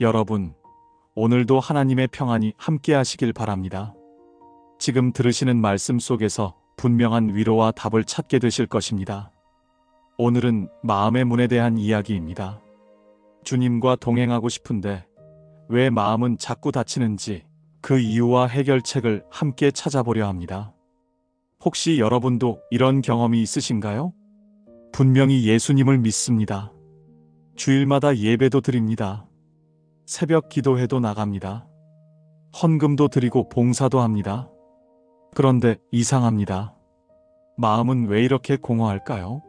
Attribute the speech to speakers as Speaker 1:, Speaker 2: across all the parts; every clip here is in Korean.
Speaker 1: 여러분, 오늘도 하나님의 평안이 함께 하시길 바랍니다. 지금 들으시는 말씀 속에서 분명한 위로와 답을 찾게 되실 것입니다. 오늘은 마음의 문에 대한 이야기입니다. 주님과 동행하고 싶은데 왜 마음은 자꾸 닫히는지 그 이유와 해결책을 함께 찾아보려 합니다. 혹시 여러분도 이런 경험이 있으신가요? 분명히 예수님을 믿습니다. 주일마다 예배도 드립니다. 새벽 기도회도 나갑니다. 헌금도 드리고 봉사도 합니다. 그런데 이상합니다. 마음은 왜 이렇게 공허할까요?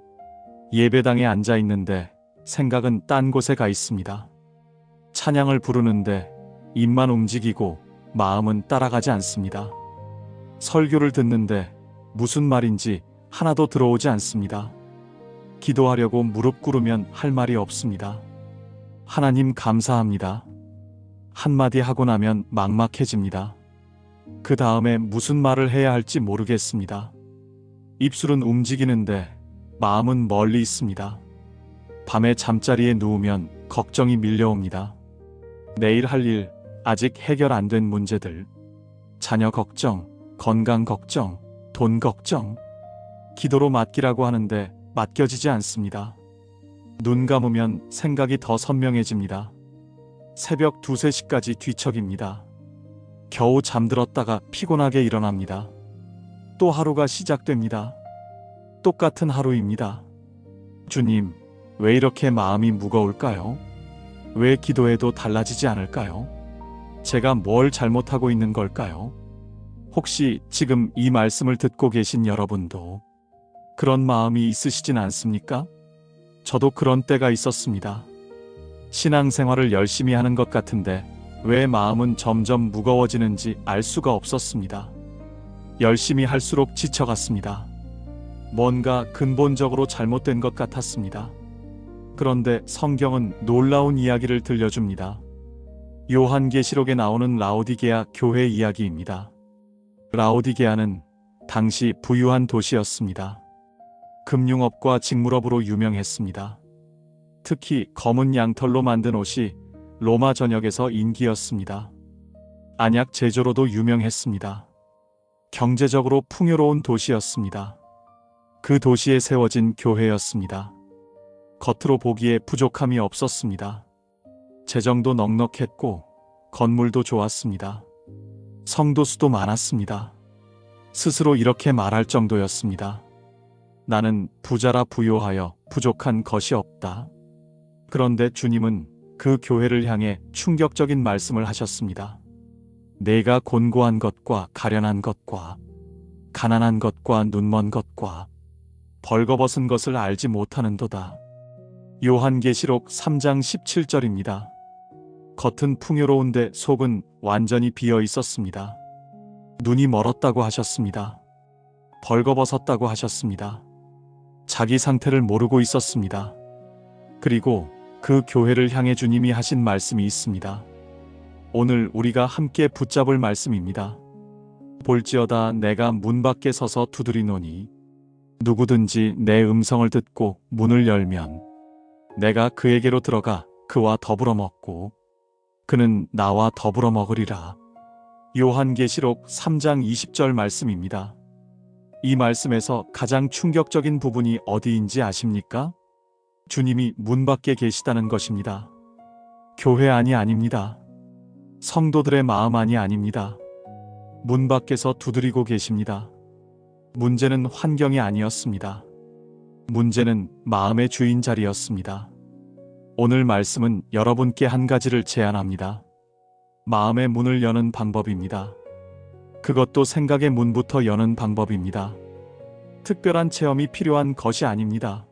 Speaker 1: 예배당에 앉아 있는데 생각은 딴 곳에 가 있습니다. 찬양을 부르는데 입만 움직이고 마음은 따라가지 않습니다. 설교를 듣는데 무슨 말인지 하나도 들어오지 않습니다. 기도하려고 무릎 꿇으면 할 말이 없습니다. 하나님 감사합니다. 한마디 하고 나면 막막해집니다. 그 다음에 무슨 말을 해야 할지 모르겠습니다. 입술은 움직이는데 마음은 멀리 있습니다. 밤에 잠자리에 누우면 걱정이 밀려옵니다. 내일 할 일, 아직 해결 안 된 문제들, 자녀 걱정, 건강 걱정, 돈 걱정, 기도로 맡기라고 하는데 맡겨지지 않습니다. 눈 감으면 생각이 더 선명해집니다. 새벽 2, 3시까지 뒤척입니다. 겨우 잠들었다가 피곤하게 일어납니다. 또 하루가 시작됩니다. 똑같은 하루입니다. 주님, 왜 이렇게 마음이 무거울까요? 왜 기도해도 달라지지 않을까요? 제가 뭘 잘못하고 있는 걸까요? 혹시 지금 이 말씀을 듣고 계신 여러분도 그런 마음이 있으시진 않습니까? 저도 그런 때가 있었습니다. 신앙생활을 열심히 하는 것 같은데 왜 마음은 점점 무거워지는지 알 수가 없었습니다. 열심히 할수록 지쳐갔습니다. 뭔가 근본적으로 잘못된 것 같았습니다. 그런데 성경은 놀라운 이야기를 들려줍니다. 요한계시록에 나오는 라오디게아 교회 이야기입니다. 라오디게아는 당시 부유한 도시였습니다. 금융업과 직물업으로 유명했습니다. 특히 검은 양털로 만든 옷이 로마 전역에서 인기였습니다. 안약 제조로도 유명했습니다. 경제적으로 풍요로운 도시였습니다. 그 도시에 세워진 교회였습니다. 겉으로 보기에 부족함이 없었습니다. 재정도 넉넉했고 건물도 좋았습니다. 성도 수도 많았습니다. 스스로 이렇게 말할 정도였습니다. 나는 부자라 부요하여 부족한 것이 없다. 그런데 주님은 그 교회를 향해 충격적인 말씀을 하셨습니다. 내가 곤고한 것과 가련한 것과 가난한 것과 눈먼 것과 벌거벗은 것을 알지 못하는도다. 요한계시록 3장 17절입니다. 겉은 풍요로운데 속은 완전히 비어 있었습니다. 눈이 멀었다고 하셨습니다. 벌거벗었다고 하셨습니다. 자기 상태를 모르고 있었습니다. 그리고 그 교회를 향해 주님이 하신 말씀이 있습니다. 오늘 우리가 함께 붙잡을 말씀입니다. 볼지어다 내가 문 밖에 서서 두드리노니 누구든지 내 음성을 듣고 문을 열면 내가 그에게로 들어가 그와 더불어 먹고 그는 나와 더불어 먹으리라. 요한계시록 3장 20절 말씀입니다. 이 말씀에서 가장 충격적인 부분이 어디인지 아십니까? 주님이 문 밖에 계시다는 것입니다. 교회 안이 아닙니다. 성도들의 마음 안이 아닙니다. 문 밖에서 두드리고 계십니다. 문제는 환경이 아니었습니다. 문제는 마음의 주인 자리였습니다. 오늘 말씀은 여러분께 한 가지를 제안합니다. 마음의 문을 여는 방법입니다. 그것도 생각의 문부터 여는 방법입니다. 특별한 체험이 필요한 것이 아닙니다.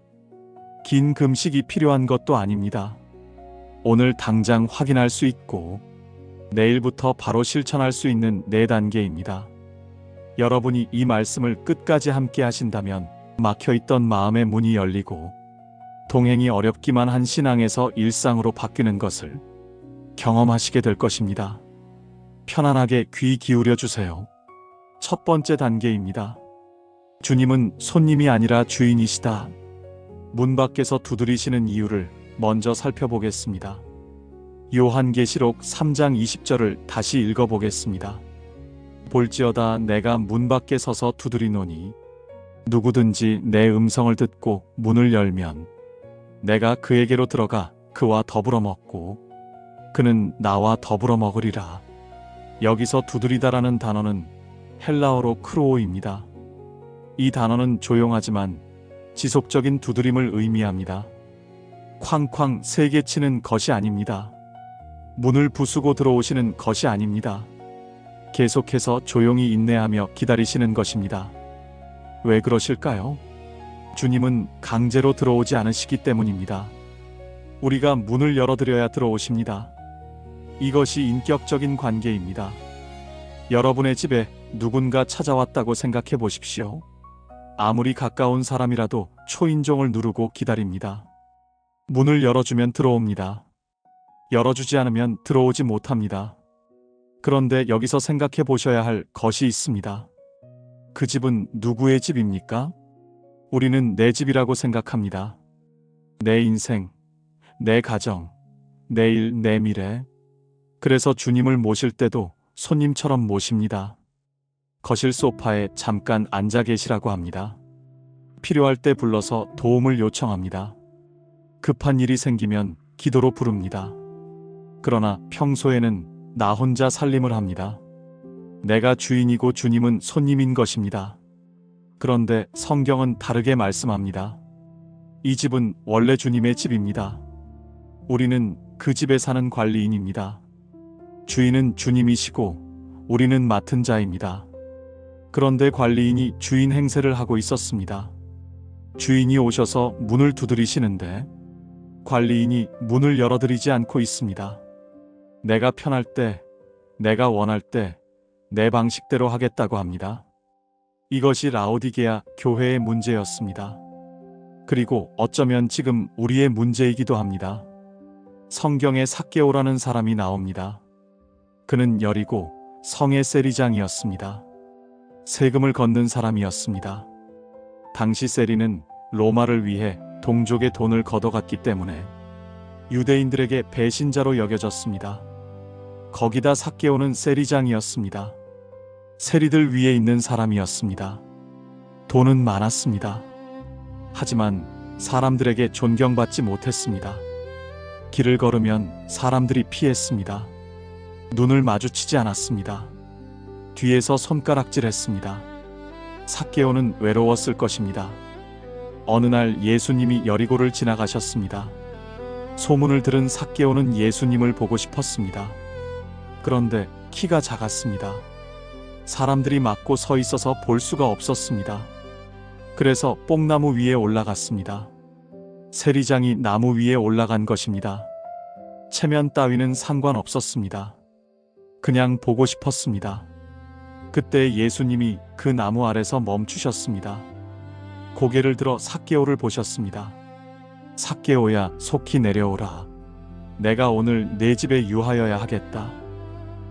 Speaker 1: 긴 금식이 필요한 것도 아닙니다. 오늘 당장 확인할 수 있고 내일부터 바로 실천할 수 있는 4단계입니다. 여러분이 이 말씀을 끝까지 함께 하신다면 막혀있던 마음의 문이 열리고 동행이 어렵기만 한 신앙에서 일상으로 바뀌는 것을 경험하시게 될 것입니다. 편안하게 귀 기울여 주세요. 첫 번째 단계입니다. 주님은 손님이 아니라 주인이시다. 문 밖에서 두드리시는 이유를 먼저 살펴보겠습니다. 요한계시록 3장 20절을 다시 읽어보겠습니다. 볼지어다 내가 문 밖에 서서 두드리노니 누구든지 내 음성을 듣고 문을 열면 내가 그에게로 들어가 그와 더불어 먹고 그는 나와 더불어 먹으리라. 여기서 두드리다라는 단어는 헬라어로 크로오입니다. 이 단어는 조용하지만 지속적인 두드림을 의미합니다. 쾅쾅 세게 치는 것이 아닙니다. 문을 부수고 들어오시는 것이 아닙니다. 계속해서 조용히 인내하며 기다리시는 것입니다. 왜 그러실까요? 주님은 강제로 들어오지 않으시기 때문입니다. 우리가 문을 열어드려야 들어오십니다. 이것이 인격적인 관계입니다. 여러분의 집에 누군가 찾아왔다고 생각해 보십시오. 아무리 가까운 사람이라도 초인종을 누르고 기다립니다. 문을 열어주면 들어옵니다. 열어주지 않으면 들어오지 못합니다. 그런데 여기서 생각해 보셔야 할 것이 있습니다. 그 집은 누구의 집입니까? 우리는 내 집이라고 생각합니다. 내 인생, 내 가정, 내일, 내 미래. 그래서 주님을 모실 때도 손님처럼 모십니다. 거실 소파에 잠깐 앉아 계시라고 합니다. 필요할 때 불러서 도움을 요청합니다. 급한 일이 생기면 기도로 부릅니다. 그러나 평소에는 나 혼자 살림을 합니다. 내가 주인이고 주님은 손님인 것입니다. 그런데 성경은 다르게 말씀합니다. 이 집은 원래 주님의 집입니다. 우리는 그 집에 사는 관리인입니다. 주인은 주님이시고 우리는 맡은 자입니다. 그런데 관리인이 주인 행세를 하고 있었습니다. 주인이 오셔서 문을 두드리시는데 관리인이 문을 열어드리지 않고 있습니다. 내가 편할 때, 내가 원할 때 내 방식대로 하겠다고 합니다. 이것이 라오디게아 교회의 문제였습니다. 그리고 어쩌면 지금 우리의 문제이기도 합니다. 성경에 삭개오라는 사람이 나옵니다. 그는 여리고 성의 세리장이었습니다. 세금을 걷는 사람이었습니다. 당시 세리는 로마를 위해 동족의 돈을 걷어갔기 때문에 유대인들에게 배신자로 여겨졌습니다. 거기다 삭개오는 세리장이었습니다. 세리들 위에 있는 사람이었습니다. 돈은 많았습니다. 하지만 사람들에게 존경받지 못했습니다. 길을 걸으면 사람들이 피했습니다. 눈을 마주치지 않았습니다. 뒤에서 손가락질했습니다. 삭개오는 외로웠을 것입니다. 어느 날 예수님이 여리고를 지나가셨습니다. 소문을 들은 삭개오는 예수님을 보고 싶었습니다. 그런데 키가 작았습니다. 사람들이 막고 서 있어서 볼 수가 없었습니다. 그래서 뽕나무 위에 올라갔습니다. 세리장이 나무 위에 올라간 것입니다. 체면 따위는 상관없었습니다. 그냥 보고 싶었습니다. 그때 예수님이 그 나무 아래서 멈추셨습니다. 고개를 들어 삭개오를 보셨습니다. 삭개오야, 속히 내려오라. 내가 오늘 내 집에 유하여야 하겠다.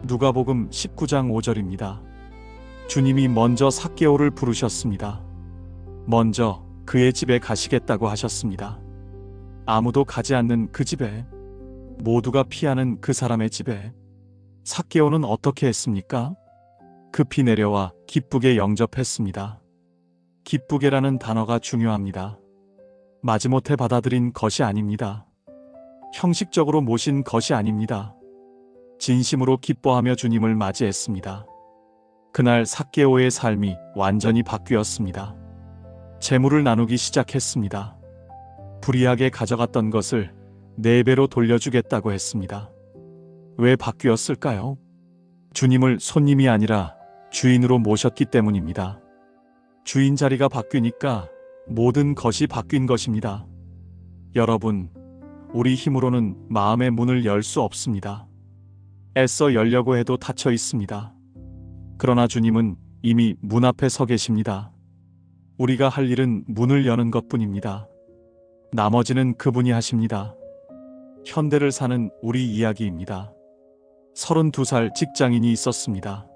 Speaker 1: 누가복음 19장 5절입니다. 주님이 먼저 삭개오를 부르셨습니다. 먼저 그의 집에 가시겠다고 하셨습니다. 아무도 가지 않는 그 집에, 모두가 피하는 그 사람의 집에 삭개오는 어떻게 했습니까? 급히 내려와 기쁘게 영접했습니다. 기쁘게라는 단어가 중요합니다. 마지못해 받아들인 것이 아닙니다. 형식적으로 모신 것이 아닙니다. 진심으로 기뻐하며 주님을 맞이했습니다. 그날 삭개오의 삶이 완전히 바뀌었습니다. 재물을 나누기 시작했습니다. 불이하게 가져갔던 것을 4배로 돌려주겠다고 했습니다. 왜 바뀌었을까요? 주님을 손님이 아니라 주인으로 모셨기 때문입니다. 주인 자리가 바뀌니까 모든 것이 바뀐 것입니다. 여러분, 우리 힘으로는 마음의 문을 열 수 없습니다. 애써 열려고 해도 닫혀 있습니다. 그러나 주님은 이미 문 앞에 서 계십니다. 우리가 할 일은 문을 여는 것뿐입니다. 나머지는 그분이 하십니다. 현대를 사는 우리 이야기입니다. 32살 직장인이 있었습니다.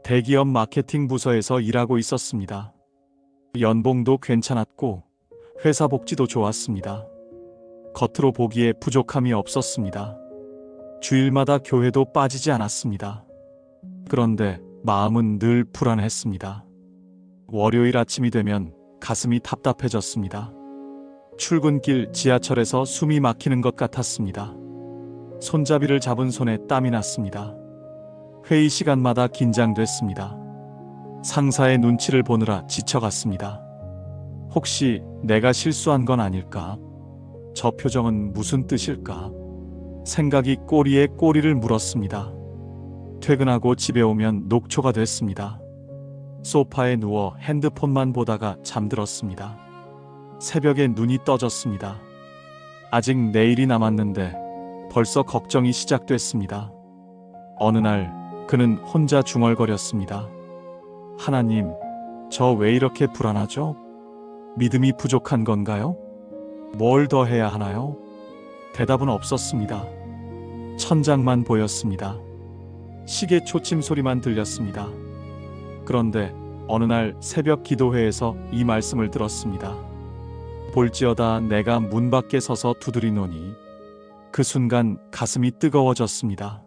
Speaker 1: 대기업 마케팅 부서에서 일하고 있었습니다. 연봉도 괜찮았고 회사 복지도 좋았습니다. 겉으로 보기에 부족함이 없었습니다. 주일마다 교회도 빠지지 않았습니다. 그런데 마음은 늘 불안했습니다. 월요일 아침이 되면 가슴이 답답해졌습니다. 출근길 지하철에서 숨이 막히는 것 같았습니다. 손잡이를 잡은 손에 땀이 났습니다. 회의 시간마다 긴장됐습니다. 상사의 눈치를 보느라 지쳐갔습니다. 혹시 내가 실수한 건 아닐까? 저 표정은 무슨 뜻일까? 생각이 꼬리에 꼬리를 물었습니다. 퇴근하고 집에 오면 녹초가 됐습니다. 소파에 누워 핸드폰만 보다가 잠들었습니다. 새벽에 눈이 떠졌습니다. 아직 내일이 남았는데 벌써 걱정이 시작됐습니다. 어느 날 그는 혼자 중얼거렸습니다. 하나님, 저 왜 이렇게 불안하죠? 믿음이 부족한 건가요? 뭘 더 해야 하나요? 대답은 없었습니다. 천장만 보였습니다. 시계 초침 소리만 들렸습니다. 그런데 어느 날 새벽 기도회에서 이 말씀을 들었습니다. 볼지어다 내가 문 밖에 서서 두드리노니. 그 순간 가슴이 뜨거워졌습니다.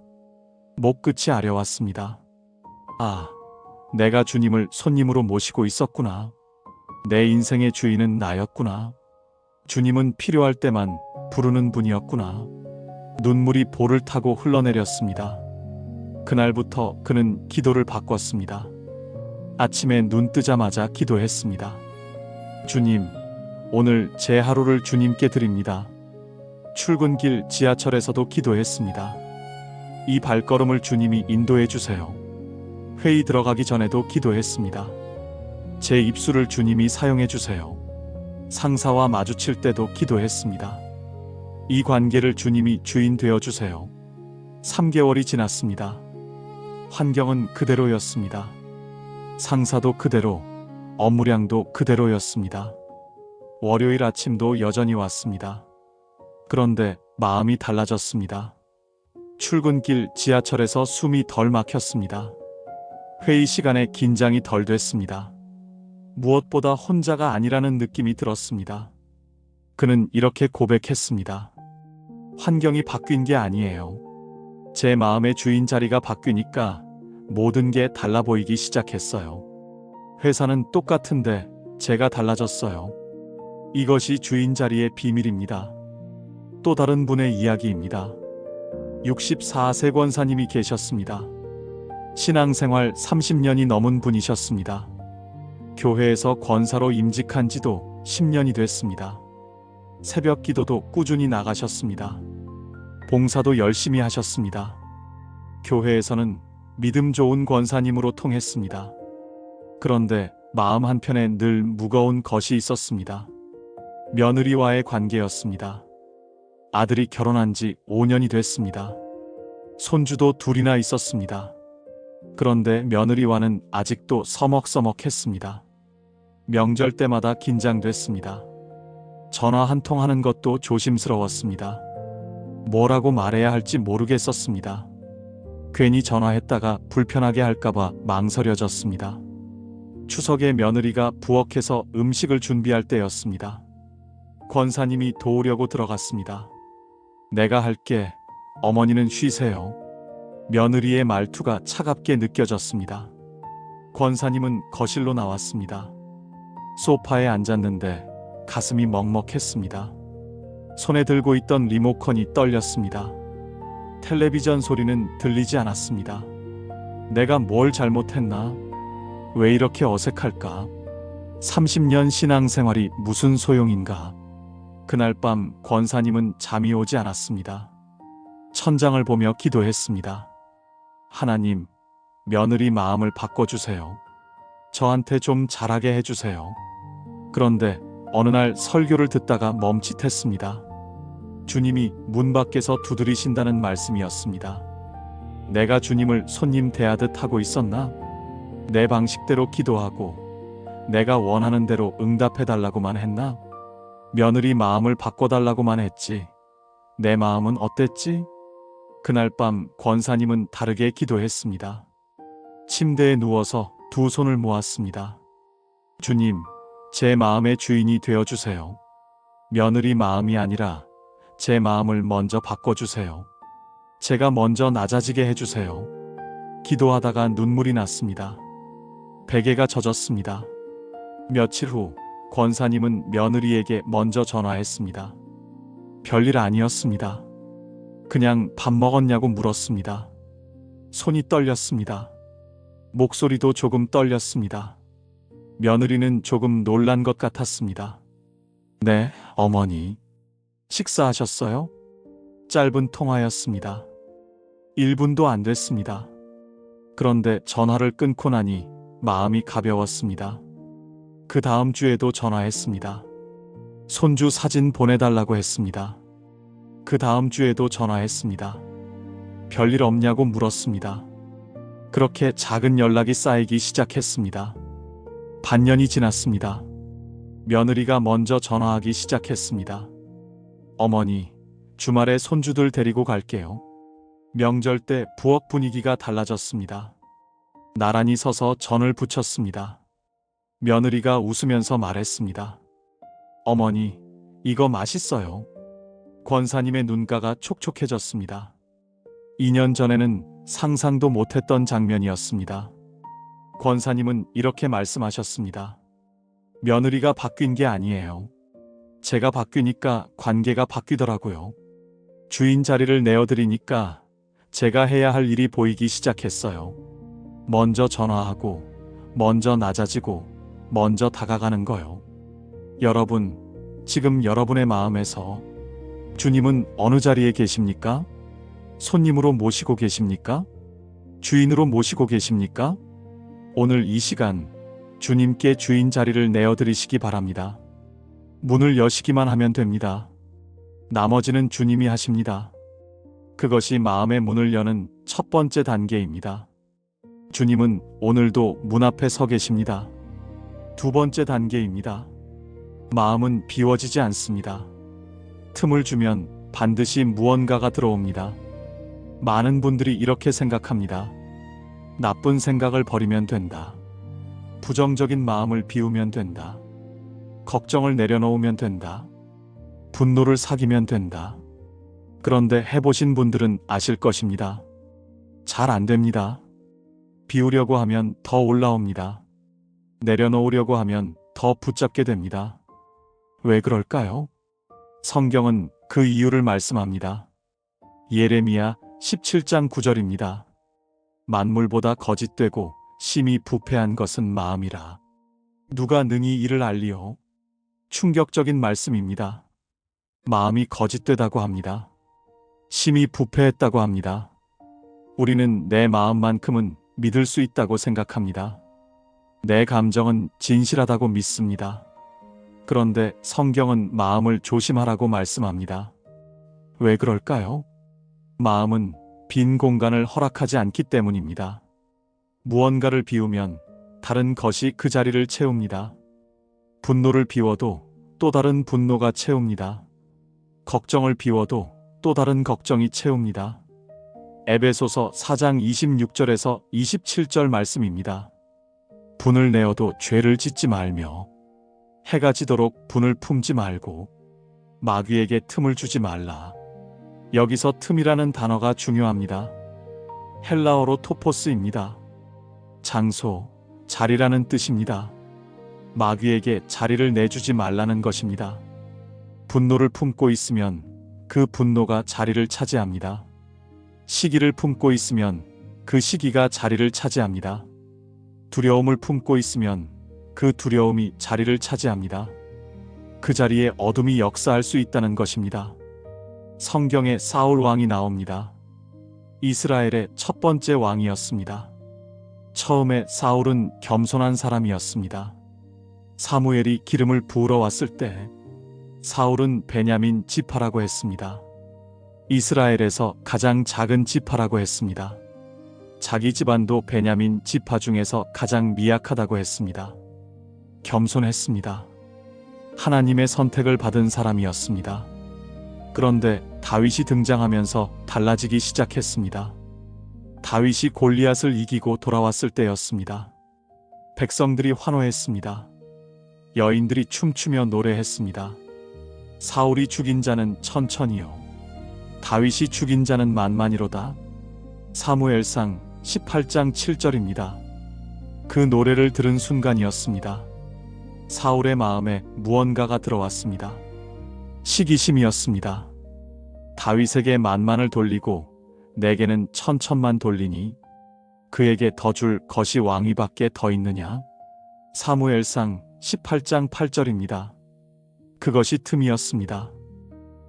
Speaker 1: 목끝이 아려왔습니다. 아, 내가 주님을 손님으로 모시고 있었구나. 내 인생의 주인은 나였구나. 주님은 필요할 때만 부르는 분이었구나. 눈물이 볼을 타고 흘러내렸습니다. 그날부터 그는 기도를 바꿨습니다. 아침에 눈 뜨자마자 기도했습니다. 주님, 오늘 제 하루를 주님께 드립니다. 출근길 지하철에서도 기도했습니다. 이 발걸음을 주님이 인도해 주세요. 회의 들어가기 전에도 기도했습니다. 제 입술을 주님이 사용해 주세요. 상사와 마주칠 때도 기도했습니다. 이 관계를 주님이 주인 되어 주세요. 3개월이 지났습니다. 환경은 그대로였습니다. 상사도 그대로, 업무량도 그대로였습니다. 월요일 아침도 여전히 왔습니다. 그런데 마음이 달라졌습니다. 출근길 지하철에서 숨이 덜 막혔습니다. 회의 시간에 긴장이 덜 됐습니다. 무엇보다 혼자가 아니라는 느낌이 들었습니다. 그는 이렇게 고백했습니다. 환경이 바뀐 게 아니에요. 제 마음의 주인 자리가 바뀌니까 모든 게 달라 보이기 시작했어요. 회사는 똑같은데 제가 달라졌어요. 이것이 주인 자리의 비밀입니다. 또 다른 분의 이야기입니다. 64세 권사님이 계셨습니다. 신앙생활 30년이 넘은 분이셨습니다. 교회에서 권사로 임직한 지도 10년이 됐습니다. 새벽 기도도 꾸준히 나가셨습니다. 봉사도 열심히 하셨습니다. 교회에서는 믿음 좋은 권사님으로 통했습니다. 그런데 마음 한편에 늘 무거운 것이 있었습니다. 며느리와의 관계였습니다. 아들이 결혼한 지 5년이 됐습니다. 손주도 둘이나 있었습니다. 그런데 며느리와는 아직도 서먹서먹했습니다. 명절 때마다 긴장됐습니다. 전화 한 통 하는 것도 조심스러웠습니다. 뭐라고 말해야 할지 모르겠었습니다. 괜히 전화했다가 불편하게 할까봐 망설여졌습니다. 추석에 며느리가 부엌에서 음식을 준비할 때였습니다. 권사님이 도우려고 들어갔습니다. 내가 할게. 어머니는 쉬세요. 며느리의 말투가 차갑게 느껴졌습니다. 권사님은 거실로 나왔습니다. 소파에 앉았는데 가슴이 먹먹했습니다. 손에 들고 있던 리모컨이 떨렸습니다. 텔레비전 소리는 들리지 않았습니다. 내가 뭘 잘못했나? 왜 이렇게 어색할까? 30년 신앙생활이 무슨 소용인가? 그날 밤 권사님은 잠이 오지 않았습니다. 천장을 보며 기도했습니다. 하나님, 며느리 마음을 바꿔주세요. 저한테 좀 잘하게 해주세요. 그런데 어느 날 설교를 듣다가 멈칫했습니다. 주님이 문 밖에서 두드리신다는 말씀이었습니다. 내가 주님을 손님 대하듯 하고 있었나? 내 방식대로 기도하고 내가 원하는 대로 응답해달라고만 했나? 며느리 마음을 바꿔달라고만 했지. 내 마음은 어땠지? 그날 밤 권사님은 다르게 기도했습니다. 침대에 누워서 두 손을 모았습니다. 주님, 제 마음의 주인이 되어주세요. 며느리 마음이 아니라 제 마음을 먼저 바꿔주세요. 제가 먼저 낮아지게 해주세요. 기도하다가 눈물이 났습니다. 베개가 젖었습니다. 며칠 후 권사님은 며느리에게 먼저 전화했습니다. 별일 아니었습니다. 그냥 밥 먹었냐고 물었습니다. 손이 떨렸습니다. 목소리도 조금 떨렸습니다. 며느리는 조금 놀란 것 같았습니다. 네, 어머니. 식사하셨어요? 짧은 통화였습니다. 1분도 안 됐습니다. 그런데 전화를 끊고 나니 마음이 가벼웠습니다. 그 다음 주에도 전화했습니다. 손주 사진 보내달라고 했습니다. 그 다음 주에도 전화했습니다. 별일 없냐고 물었습니다. 그렇게 작은 연락이 쌓이기 시작했습니다. 반년이 지났습니다. 며느리가 먼저 전화하기 시작했습니다. 어머니, 주말에 손주들 데리고 갈게요. 명절 때 부엌 분위기가 달라졌습니다. 나란히 서서 전을 부쳤습니다. 며느리가 웃으면서 말했습니다. 어머니, 이거 맛있어요. 권사님의 눈가가 촉촉해졌습니다. 2년 전에는 상상도 못했던 장면이었습니다. 권사님은 이렇게 말씀하셨습니다. 며느리가 바뀐 게 아니에요. 제가 바뀌니까 관계가 바뀌더라고요. 주인 자리를 내어드리니까 제가 해야 할 일이 보이기 시작했어요. 먼저 전화하고, 먼저 낮아지고, 먼저 다가가는 거요. 여러분, 지금 여러분의 마음에서 주님은 어느 자리에 계십니까? 손님으로 모시고 계십니까? 주인으로 모시고 계십니까? 오늘 이 시간 주님께 주인 자리를 내어드리시기 바랍니다. 문을 여시기만 하면 됩니다. 나머지는 주님이 하십니다. 그것이 마음의 문을 여는 첫 번째 단계입니다. 주님은 오늘도 문 앞에 서 계십니다. 두 번째 단계입니다. 마음은 비워지지 않습니다. 틈을 주면 반드시 무언가가 들어옵니다. 많은 분들이 이렇게 생각합니다. 나쁜 생각을 버리면 된다. 부정적인 마음을 비우면 된다. 걱정을 내려놓으면 된다. 분노를 사귀면 된다. 그런데 해보신 분들은 아실 것입니다. 잘 안 됩니다. 비우려고 하면 더 올라옵니다. 내려놓으려고 하면 더 붙잡게 됩니다. 왜 그럴까요? 성경은 그 이유를 말씀합니다. 예레미야 17장 9절입니다. 만물보다 거짓되고 심히 부패한 것은 마음이라. 누가 능히 이를 알리오? 충격적인 말씀입니다. 마음이 거짓되다고 합니다. 심히 부패했다고 합니다. 우리는 내 마음만큼은 믿을 수 있다고 생각합니다. 내 감정은 진실하다고 믿습니다. 그런데 성경은 마음을 조심하라고 말씀합니다. 왜 그럴까요? 마음은 빈 공간을 허락하지 않기 때문입니다. 무언가를 비우면 다른 것이 그 자리를 채웁니다. 분노를 비워도 또 다른 분노가 채웁니다. 걱정을 비워도 또 다른 걱정이 채웁니다. 에베소서 4장 26절에서 27절 말씀입니다. 분을 내어도 죄를 짓지 말며 해가 지도록 분을 품지 말고 마귀에게 틈을 주지 말라. 여기서 틈이라는 단어가 중요합니다. 헬라어로 토포스입니다. 장소, 자리라는 뜻입니다. 마귀에게 자리를 내주지 말라는 것입니다. 분노를 품고 있으면 그 분노가 자리를 차지합니다. 시기를 품고 있으면 그 시기가 자리를 차지합니다. 두려움을 품고 있으면 그 두려움이 자리를 차지합니다. 그 자리에 어둠이 역사할 수 있다는 것입니다. 성경에 사울 왕이 나옵니다. 이스라엘의 첫 번째 왕이었습니다. 처음에 사울은 겸손한 사람이었습니다. 사무엘이 기름을 부으러 왔을 때 사울은 베냐민 지파라고 했습니다. 이스라엘에서 가장 작은 지파라고 했습니다. 자기 집안도 베냐민 지파 중에서 가장 미약하다고 했습니다. 겸손했습니다. 하나님의 선택을 받은 사람이었습니다. 그런데 다윗이 등장하면서 달라지기 시작했습니다. 다윗이 골리앗을 이기고 돌아왔을 때였습니다. 백성들이 환호했습니다. 여인들이 춤추며 노래했습니다. 사울이 죽인 자는 천천히요. 다윗이 죽인 자는 만만이로다. 사무엘상 18장 7절입니다. 그 노래를 들은 순간이었습니다. 사울의 마음에 무언가가 들어왔습니다. 시기심이었습니다. 다윗에게 만만을 돌리고 내게는 천천만 돌리니 그에게 더 줄 것이 왕위밖에 더 있느냐? 사무엘상 18장 8절입니다. 그것이 틈이었습니다.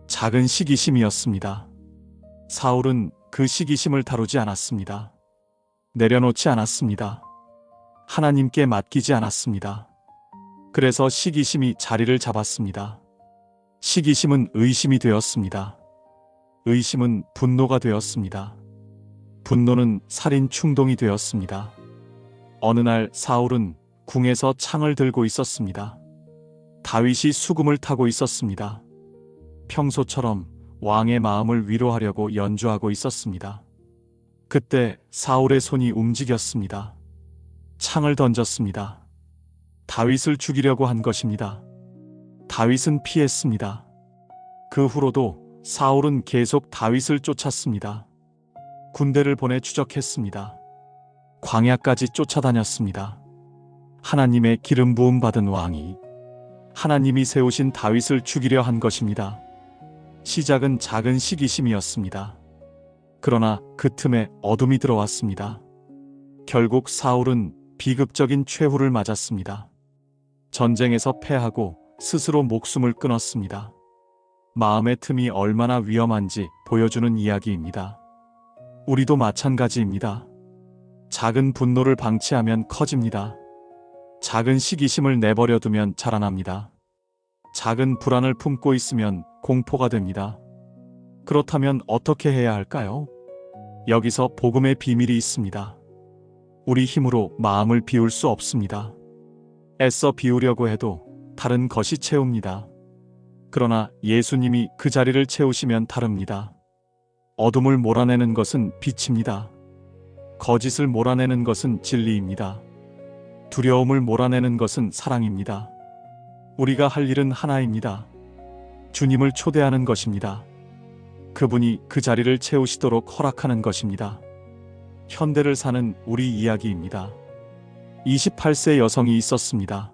Speaker 1: 작은 시기심이었습니다. 사울은 그 시기심을 다루지 않았습니다. 내려놓지 않았습니다. 하나님께 맡기지 않았습니다. 그래서 시기심이 자리를 잡았습니다. 시기심은 의심이 되었습니다. 의심은 분노가 되었습니다. 분노는 살인 충동이 되었습니다. 어느 날 사울은 궁에서 창을 들고 있었습니다. 다윗이 수금을 타고 있었습니다. 평소처럼 왕의 마음을 위로하려고 연주하고 있었습니다. 그때 사울의 손이 움직였습니다. 창을 던졌습니다. 다윗을 죽이려고 한 것입니다. 다윗은 피했습니다. 그 후로도 사울은 계속 다윗을 쫓았습니다. 군대를 보내 추적했습니다. 광야까지 쫓아다녔습니다. 하나님의 기름 부음 받은 왕이 하나님이 세우신 다윗을 죽이려 한 것입니다. 시작은 작은 시기심이었습니다. 그러나 그 틈에 어둠이 들어왔습니다. 결국 사울은 비극적인 최후를 맞았습니다. 전쟁에서 패하고 스스로 목숨을 끊었습니다. 마음의 틈이 얼마나 위험한지 보여주는 이야기입니다. 우리도 마찬가지입니다. 작은 분노를 방치하면 커집니다. 작은 시기심을 내버려 두면 자라납니다. 작은 불안을 품고 있으면 공포가 됩니다. 그렇다면 어떻게 해야 할까요? 여기서 복음의 비밀이 있습니다. 우리 힘으로 마음을 비울 수 없습니다. 애써 비우려고 해도 다른 것이 채웁니다. 그러나 예수님이 그 자리를 채우시면 다릅니다. 어둠을 몰아내는 것은 빛입니다. 거짓을 몰아내는 것은 진리입니다. 두려움을 몰아내는 것은 사랑입니다. 우리가 할 일은 하나입니다. 주님을 초대하는 것입니다. 그분이 그 자리를 채우시도록 허락하는 것입니다. 현대를 사는 우리 이야기입니다. 28세 여성이 있었습니다.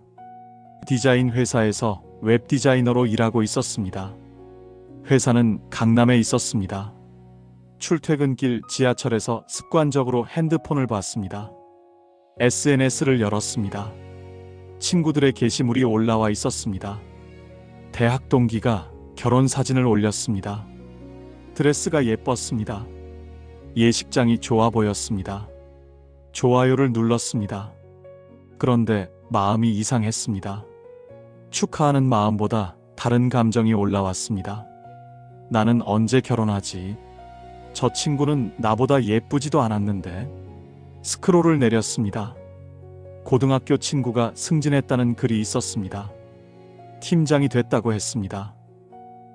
Speaker 1: 디자인 회사에서 웹 디자이너로 일하고 있었습니다. 회사는 강남에 있었습니다. 출퇴근길 지하철에서 습관적으로 핸드폰을 봤습니다. SNS를 열었습니다. 친구들의 게시물이 올라와 있었습니다. 대학 동기가 결혼 사진을 올렸습니다. 드레스가 예뻤습니다. 예식장이 좋아 보였습니다. 좋아요를 눌렀습니다. 그런데 마음이 이상했습니다. 축하하는 마음보다 다른 감정이 올라왔습니다. 나는 언제 결혼하지? 저 친구는 나보다 예쁘지도 않았는데. 스크롤을 내렸습니다. 고등학교 친구가 승진했다는 글이 있었습니다. 팀장이 됐다고 했습니다.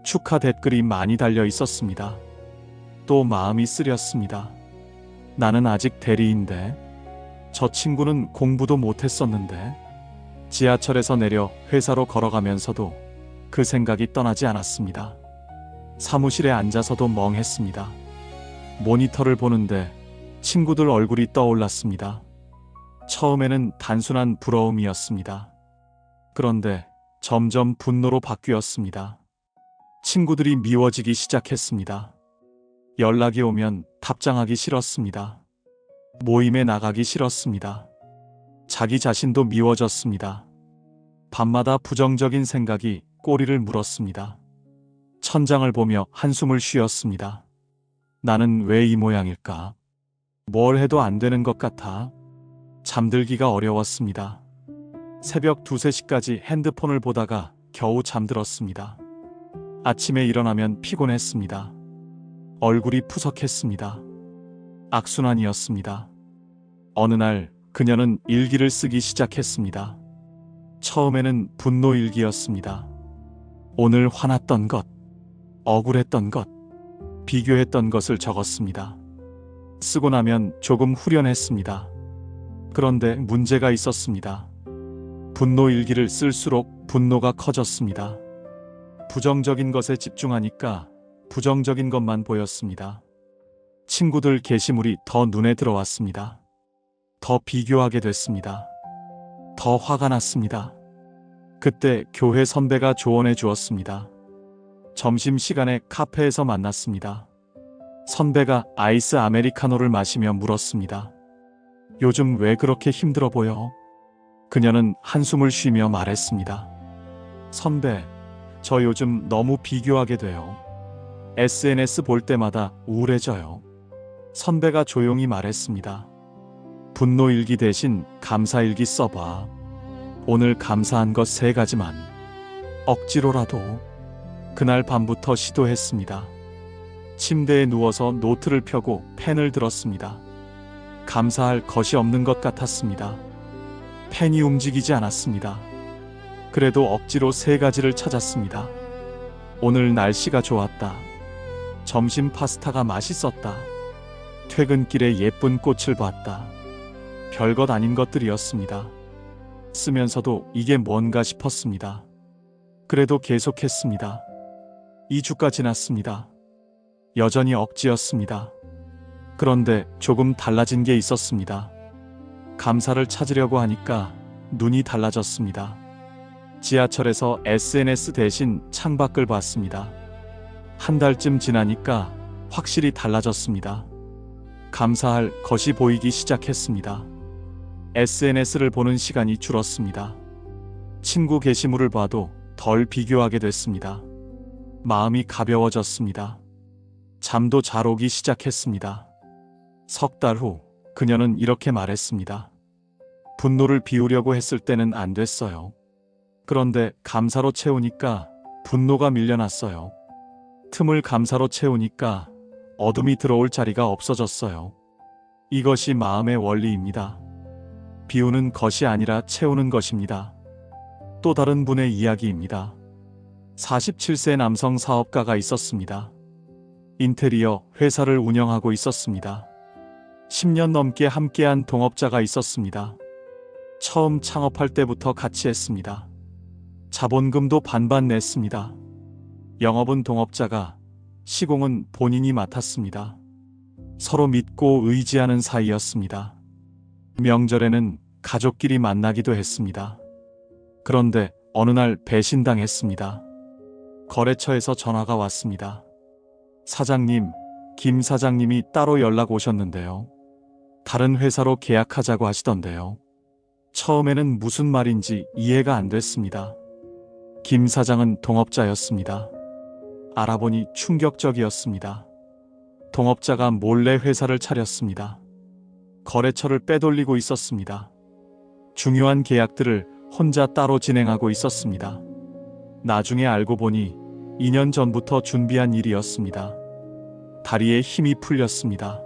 Speaker 1: 축하 댓글이 많이 달려 있었습니다. 또 마음이 쓰렸습니다. 나는 아직 대리인데, 저 친구는 공부도 못했었는데. 지하철에서 내려 회사로 걸어가면서도 그 생각이 떠나지 않았습니다. 사무실에 앉아서도 멍했습니다. 모니터를 보는데 친구들 얼굴이 떠올랐습니다. 처음에는 단순한 부러움이었습니다. 그런데 점점 분노로 바뀌었습니다. 친구들이 미워지기 시작했습니다. 연락이 오면 답장하기 싫었습니다. 모임에 나가기 싫었습니다. 자기 자신도 미워졌습니다. 밤마다 부정적인 생각이 꼬리를 물었습니다. 천장을 보며 한숨을 쉬었습니다. 나는 왜 이 모양일까? 뭘 해도 안 되는 것 같아. 잠들기가 어려웠습니다. 새벽 2, 3시까지 핸드폰을 보다가 겨우 잠들었습니다. 아침에 일어나면 피곤했습니다. 얼굴이 푸석했습니다. 악순환이었습니다. 어느 날 그녀는 일기를 쓰기 시작했습니다. 처음에는 분노 일기였습니다. 오늘 화났던 것, 억울했던 것, 비교했던 것을 적었습니다. 쓰고 나면 조금 후련했습니다. 그런데 문제가 있었습니다. 분노 일기를 쓸수록 분노가 커졌습니다. 부정적인 것에 집중하니까 부정적인 것만 보였습니다. 친구들 게시물이 더 눈에 들어왔습니다. 더 비교하게 됐습니다. 더 화가 났습니다. 그때 교회 선배가 조언해 주었습니다. 점심시간에 카페에서 만났습니다. 선배가 아이스 아메리카노를 마시며 물었습니다. 요즘 왜 그렇게 힘들어 보여? 그녀는 한숨을 쉬며 말했습니다. 선배, 저 요즘 너무 비교하게 돼요. SNS 볼 때마다 우울해져요. 선배가 조용히 말했습니다. 분노일기 대신 감사일기 써봐. 오늘 감사한 것 3가지만. 억지로라도. 그날 밤부터 시도했습니다. 침대에 누워서 노트를 펴고 펜을 들었습니다. 감사할 것이 없는 것 같았습니다. 펜이 움직이지 않았습니다. 그래도 억지로 3가지를 찾았습니다. 오늘 날씨가 좋았다. 점심 파스타가 맛있었다. 퇴근길에 예쁜 꽃을 봤다. 별것 아닌 것들이었습니다. 쓰면서도 이게 뭔가 싶었습니다. 그래도 계속했습니다. 2주가 지났습니다. 여전히 억지였습니다. 그런데 조금 달라진 게 있었습니다. 감사를 찾으려고 하니까 눈이 달라졌습니다. 지하철에서 SNS 대신 창밖을 봤습니다. 한 달쯤 지나니까 확실히 달라졌습니다. 감사할 것이 보이기 시작했습니다. SNS를 보는 시간이 줄었습니다. 친구 게시물을 봐도 덜 비교하게 됐습니다. 마음이 가벼워졌습니다. 잠도 잘 오기 시작했습니다. 3달 후 그녀는 이렇게 말했습니다. 분노를 비우려고 했을 때는 안 됐어요. 그런데 감사로 채우니까 분노가 밀려났어요. 틈을 감사로 채우니까 어둠이 들어올 자리가 없어졌어요. 이것이 마음의 원리입니다. 비우는 것이 아니라 채우는 것입니다. 또 다른 분의 이야기입니다. 47세 남성 사업가가 있었습니다. 인테리어 회사를 운영하고 있었습니다. 10년 넘게 함께한 동업자가 있었습니다. 처음 창업할 때부터 같이 했습니다. 자본금도 반반 냈습니다. 영업은 동업자가, 시공은 본인이 맡았습니다. 서로 믿고 의지하는 사이였습니다. 명절에는 가족끼리 만나기도 했습니다. 그런데 어느 날 배신당했습니다. 거래처에서 전화가 왔습니다. 사장님, 김 사장님이 따로 연락 오셨는데요. 다른 회사로 계약하자고 하시던데요. 처음에는 무슨 말인지 이해가 안 됐습니다. 김 사장은 동업자였습니다. 알아보니 충격적이었습니다. 동업자가 몰래 회사를 차렸습니다. 거래처를 빼돌리고 있었습니다. 중요한 계약들을 혼자 따로 진행하고 있었습니다. 나중에 알고 보니 2년 전부터 준비한 일이었습니다. 다리에 힘이 풀렸습니다.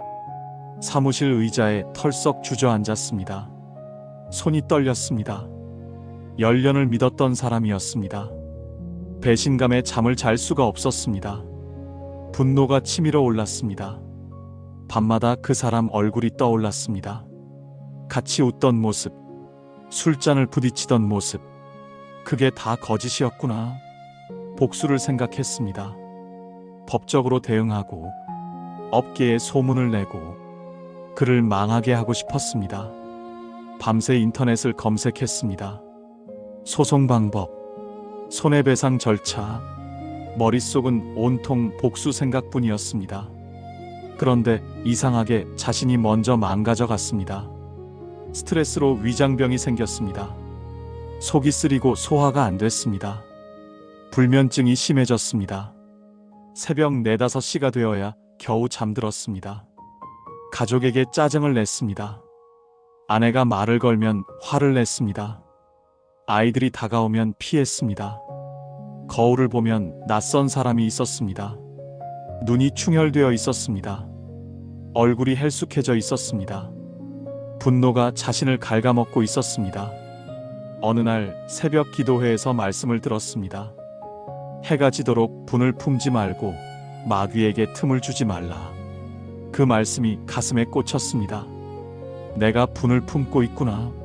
Speaker 1: 사무실 의자에 털썩 주저앉았습니다. 손이 떨렸습니다. 열년을 믿었던 사람이었습니다. 배신감에 잠을 잘 수가 없었습니다. 분노가 치밀어 올랐습니다. 밤마다 그 사람 얼굴이 떠올랐습니다. 같이 웃던 모습, 술잔을 부딪히던 모습, 그게 다 거짓이었구나. 복수를 생각했습니다. 법적으로 대응하고 업계에 소문을 내고 그를 망하게 하고 싶었습니다. 밤새 인터넷을 검색했습니다. 소송 방법, 손해배상 절차, 머릿속은 온통 복수 생각뿐이었습니다. 그런데 이상하게 자신이 먼저 망가져 갔습니다. 스트레스로 위장병이 생겼습니다. 속이 쓰리고 소화가 안 됐습니다. 불면증이 심해졌습니다. 새벽 4, 5시가 되어야 겨우 잠들었습니다. 가족에게 짜증을 냈습니다. 아내가 말을 걸면 화를 냈습니다. 아이들이 다가오면 피했습니다. 거울을 보면 낯선 사람이 있었습니다. 눈이 충혈되어 있었습니다. 얼굴이 헬쑥해져 있었습니다. 분노가 자신을 갉아먹고 있었습니다. 어느 날 새벽 기도회에서 말씀을 들었습니다. 해가 지도록 분을 품지 말고 마귀에게 틈을 주지 말라. 그 말씀이 가슴에 꽂혔습니다. 내가 분을 품고 있구나.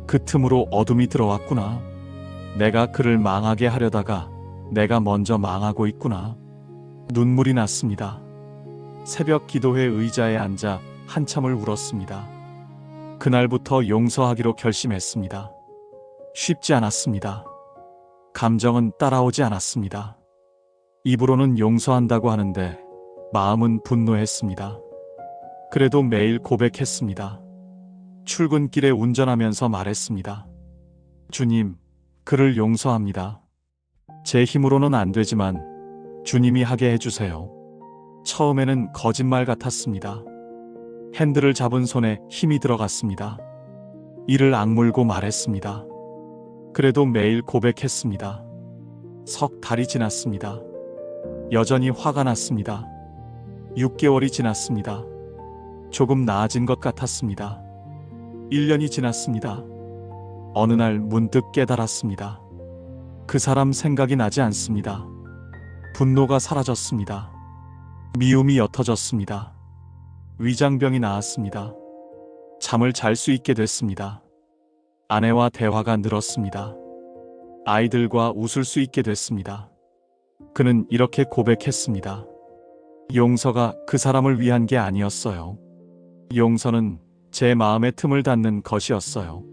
Speaker 1: 그 틈으로 어둠이 들어왔구나. 내가 그를 망하게 하려다가 내가 먼저 망하고 있구나. 눈물이 났습니다. 새벽 기도회 의자에 앉아 한참을 울었습니다. 그날부터 용서하기로 결심했습니다. 쉽지 않았습니다. 감정은 따라오지 않았습니다. 입으로는 용서한다고 하는데 마음은 분노했습니다. 그래도 매일 고백했습니다. 출근길에 운전하면서 말했습니다. 주님, 그를 용서합니다. 제 힘으로는 안 되지만 주님이 하게 해주세요. 처음에는 거짓말 같았습니다. 핸들을 잡은 손에 힘이 들어갔습니다. 이를 악물고 말했습니다. 그래도 매일 고백했습니다. 석 달이 지났습니다. 여전히 화가 났습니다. 6개월이 지났습니다. 조금 나아진 것 같았습니다. 1년이 지났습니다. 어느 날 문득 깨달았습니다. 그 사람 생각이 나지 않습니다. 분노가 사라졌습니다. 미움이 옅어졌습니다. 위장병이 나았습니다. 잠을 잘 수 있게 됐습니다. 아내와 대화가 늘었습니다. 아이들과 웃을 수 있게 됐습니다. 그는 이렇게 고백했습니다. 용서가 그 사람을 위한 게 아니었어요. 용서는 제 마음의 틈을 닫는 것이었어요.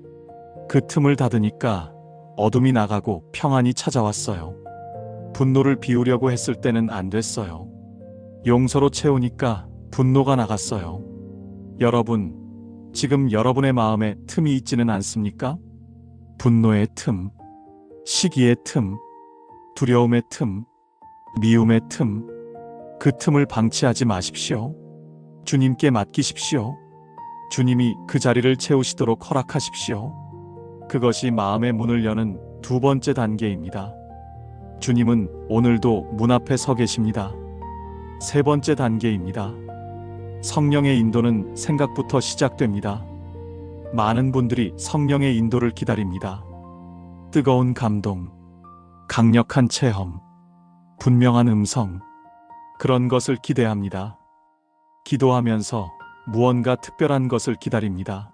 Speaker 1: 그 틈을 닫으니까 어둠이 나가고 평안이 찾아왔어요. 분노를 비우려고 했을 때는 안 됐어요. 용서로 채우니까 분노가 나갔어요. 여러분, 지금 여러분의 마음에 틈이 있지는 않습니까? 분노의 틈, 시기의 틈, 두려움의 틈, 미움의 틈, 그 틈을 방치하지 마십시오. 주님께 맡기십시오. 주님이 그 자리를 채우시도록 허락하십시오. 그것이 마음의 문을 여는 두 번째 단계입니다. 주님은 오늘도 문 앞에 서 계십니다. 세 번째 단계입니다. 성령의 인도는 생각부터 시작됩니다. 많은 분들이 성령의 인도를 기다립니다. 뜨거운 감동, 강력한 체험, 분명한 음성, 그런 것을 기대합니다. 기도하면서 무언가 특별한 것을 기다립니다.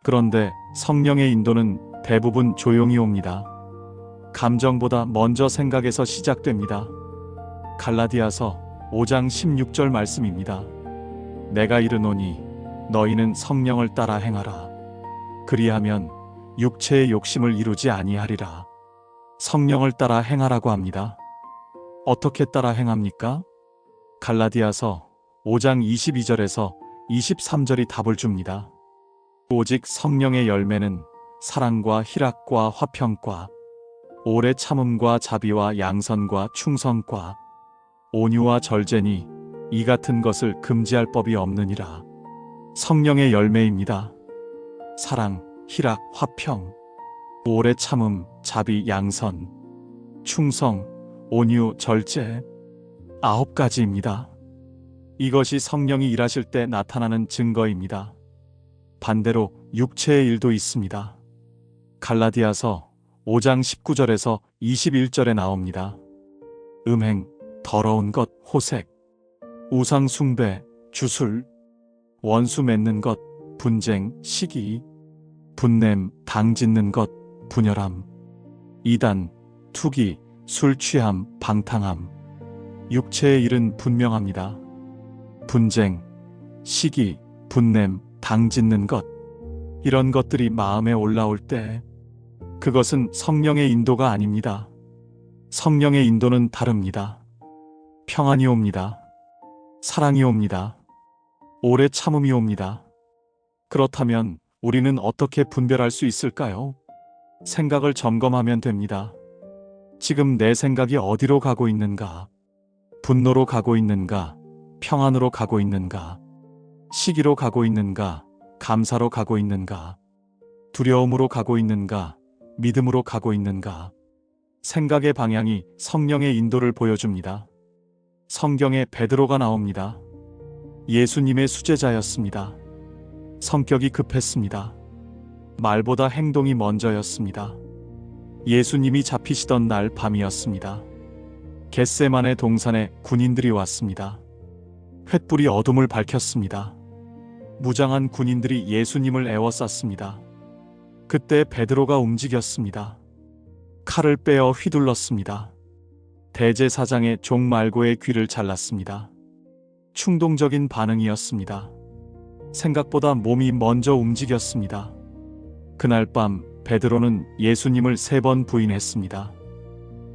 Speaker 1: 그런데 성령의 인도는 대부분 조용히 옵니다. 감정보다 먼저 생각에서 시작됩니다. 갈라디아서 5장 16절 말씀입니다. 내가 이르노니 너희는 성령을 따라 행하라. 그리하면 육체의 욕심을 이루지 아니하리라. 성령을 따라 행하라고 합니다. 어떻게 따라 행합니까? 갈라디아서 5장 22절에서 23절이 답을 줍니다. 오직 성령의 열매는 사랑과 희락과 화평과 오래 참음과 자비와 양선과 충성과 온유와 절제니 이 같은 것을 금지할 법이 없느니라. 성령의 열매입니다. 사랑, 희락, 화평, 오래 참음, 자비, 양선, 충성, 온유, 절제 9가지입니다. 이것이 성령이 일하실 때 나타나는 증거입니다. 반대로 육체의 일도 있습니다. 갈라디아서 5장 19절에서 21절에 나옵니다. 음행, 더러운 것, 호색, 우상 숭배, 주술, 원수 맺는 것, 분쟁, 시기, 분냄, 당 짓는 것, 분열함, 이단, 투기, 술 취함, 방탕함. 육체의 일은 분명합니다. 분쟁, 시기, 분냄, 당 짓는 것, 이런 것들이 마음에 올라올 때 그것은 성령의 인도가 아닙니다. 성령의 인도는 다릅니다. 평안이 옵니다. 사랑이 옵니다. 오래 참음이 옵니다. 그렇다면 우리는 어떻게 분별할 수 있을까요? 생각을 점검하면 됩니다. 지금 내 생각이 어디로 가고 있는가? 분노로 가고 있는가? 평안으로 가고 있는가? 시기로 가고 있는가? 감사로 가고 있는가? 두려움으로 가고 있는가? 믿음으로 가고 있는가? 생각의 방향이 성령의 인도를 보여줍니다. 성경에 베드로가 나옵니다. 예수님의 수제자였습니다. 성격이 급했습니다. 말보다 행동이 먼저였습니다. 예수님이 잡히시던 날 밤이었습니다. 겟세마네 동산에 군인들이 왔습니다. 횃불이 어둠을 밝혔습니다. 무장한 군인들이 예수님을 에워쌌습니다. 그때 베드로가 움직였습니다. 칼을 빼어 휘둘렀습니다. 대제사장의 종 말고의 귀를 잘랐습니다. 충동적인 반응이었습니다. 생각보다 몸이 먼저 움직였습니다. 그날 밤 베드로는 예수님을 3번 부인했습니다.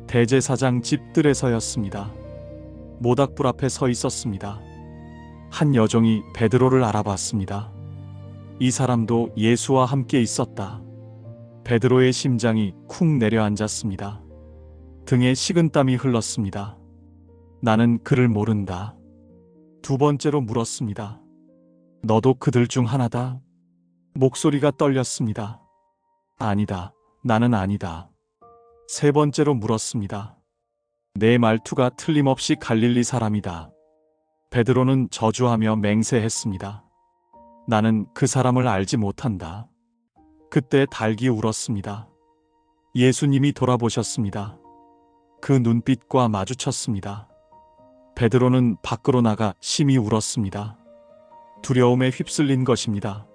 Speaker 1: 대제사장 집 뜰에서였습니다. 모닥불 앞에 서 있었습니다. 한 여종이 베드로를 알아봤습니다. 이 사람도 예수와 함께 있었다. 베드로의 심장이 쿵 내려앉았습니다. 등에 식은땀이 흘렀습니다. 나는 그를 모른다. 2번째로 물었습니다. 너도 그들 중 하나다? 목소리가 떨렸습니다. 아니다. 나는 아니다. 3번째로 물었습니다. 내 말투가 틀림없이 갈릴리 사람이다. 베드로는 저주하며 맹세했습니다. 나는 그 사람을 알지 못한다. 그때 닭이 울었습니다. 예수님이 돌아보셨습니다. 그 눈빛과 마주쳤습니다. 베드로는 밖으로 나가 심히 울었습니다. 두려움에 휩쓸린 것입니다.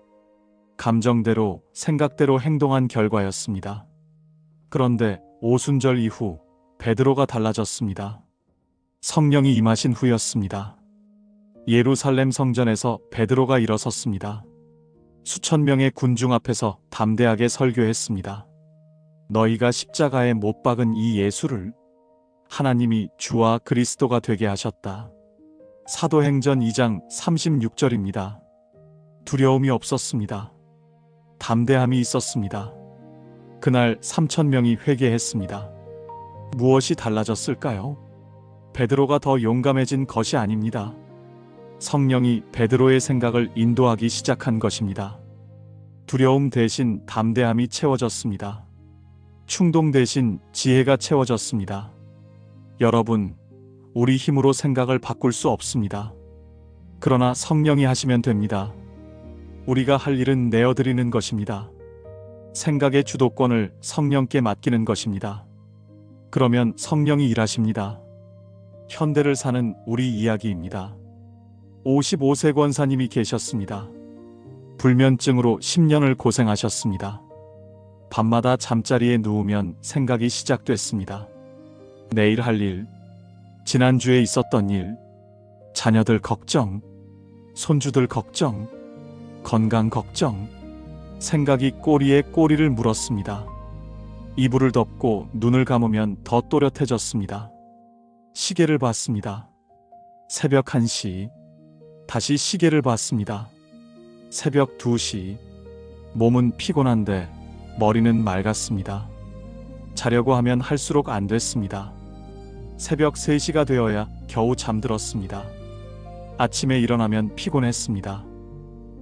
Speaker 1: 감정대로, 생각대로 행동한 결과였습니다. 그런데 오순절 이후 베드로가 달라졌습니다. 성령이 임하신 후였습니다. 예루살렘 성전에서 베드로가 일어섰습니다. 수천 명의 군중 앞에서 담대하게 설교했습니다. 너희가 십자가에 못 박은 이 예수를 하나님이 주와 그리스도가 되게 하셨다. 사도행전 2장 36절입니다. 두려움이 없었습니다. 담대함이 있었습니다. 그날 3,000명이 회개했습니다. 무엇이 달라졌을까요? 베드로가 더 용감해진 것이 아닙니다. 성령이 베드로의 생각을 인도하기 시작한 것입니다. 두려움 대신 담대함이 채워졌습니다. 충동 대신 지혜가 채워졌습니다. 여러분, 우리 힘으로 생각을 바꿀 수 없습니다. 그러나 성령이 하시면 됩니다. 우리가 할 일은 내어드리는 것입니다. 생각의 주도권을 성령께 맡기는 것입니다. 그러면 성령이 일하십니다. 현대를 사는 우리 이야기입니다. 55세 권사님이 계셨습니다. 불면증으로 10년을 고생하셨습니다. 밤마다 잠자리에 누우면 생각이 시작됐습니다. 내일 할 일, 지난주에 있었던 일, 자녀들 걱정, 손주들 걱정, 건강 걱정, 생각이 꼬리에 꼬리를 물었습니다. 이불을 덮고 눈을 감으면 더 또렷해졌습니다. 시계를 봤습니다. 새벽 1시, 다시 시계를 봤습니다. 새벽 2시, 몸은 피곤한데 머리는 맑았습니다. 자려고 하면 할수록 안 됐습니다. 새벽 3시가 되어야 겨우 잠들었습니다. 아침에 일어나면 피곤했습니다.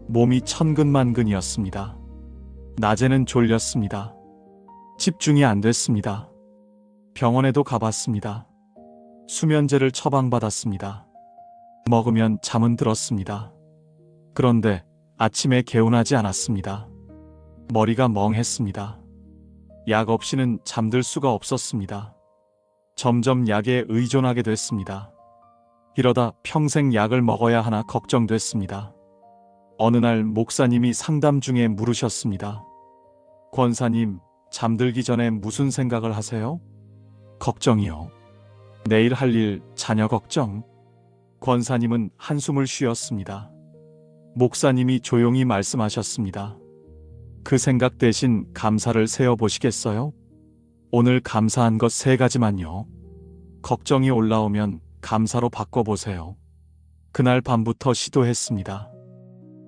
Speaker 1: 몸이 천근만근이었습니다. 낮에는 졸렸습니다. 집중이 안 됐습니다. 병원에도 가봤습니다. 수면제를 처방받았습니다. 먹으면 잠은 들었습니다. 그런데 아침에 개운하지 않았습니다. 머리가 멍했습니다. 약 없이는 잠들 수가 없었습니다. 점점 약에 의존하게 됐습니다. 이러다 평생 약을 먹어야 하나 걱정됐습니다. 어느 날 목사님이 상담 중에 물으셨습니다. 권사님, 잠들기 전에 무슨 생각을 하세요? 걱정이요. 내일 할 일, 자녀 걱정. 권사님은 한숨을 쉬었습니다. 목사님이 조용히 말씀하셨습니다. 그 생각 대신 감사를 세어보시겠어요? 오늘 감사한 것 3가지만요. 걱정이 올라오면 감사로 바꿔보세요. 그날 밤부터 시도했습니다.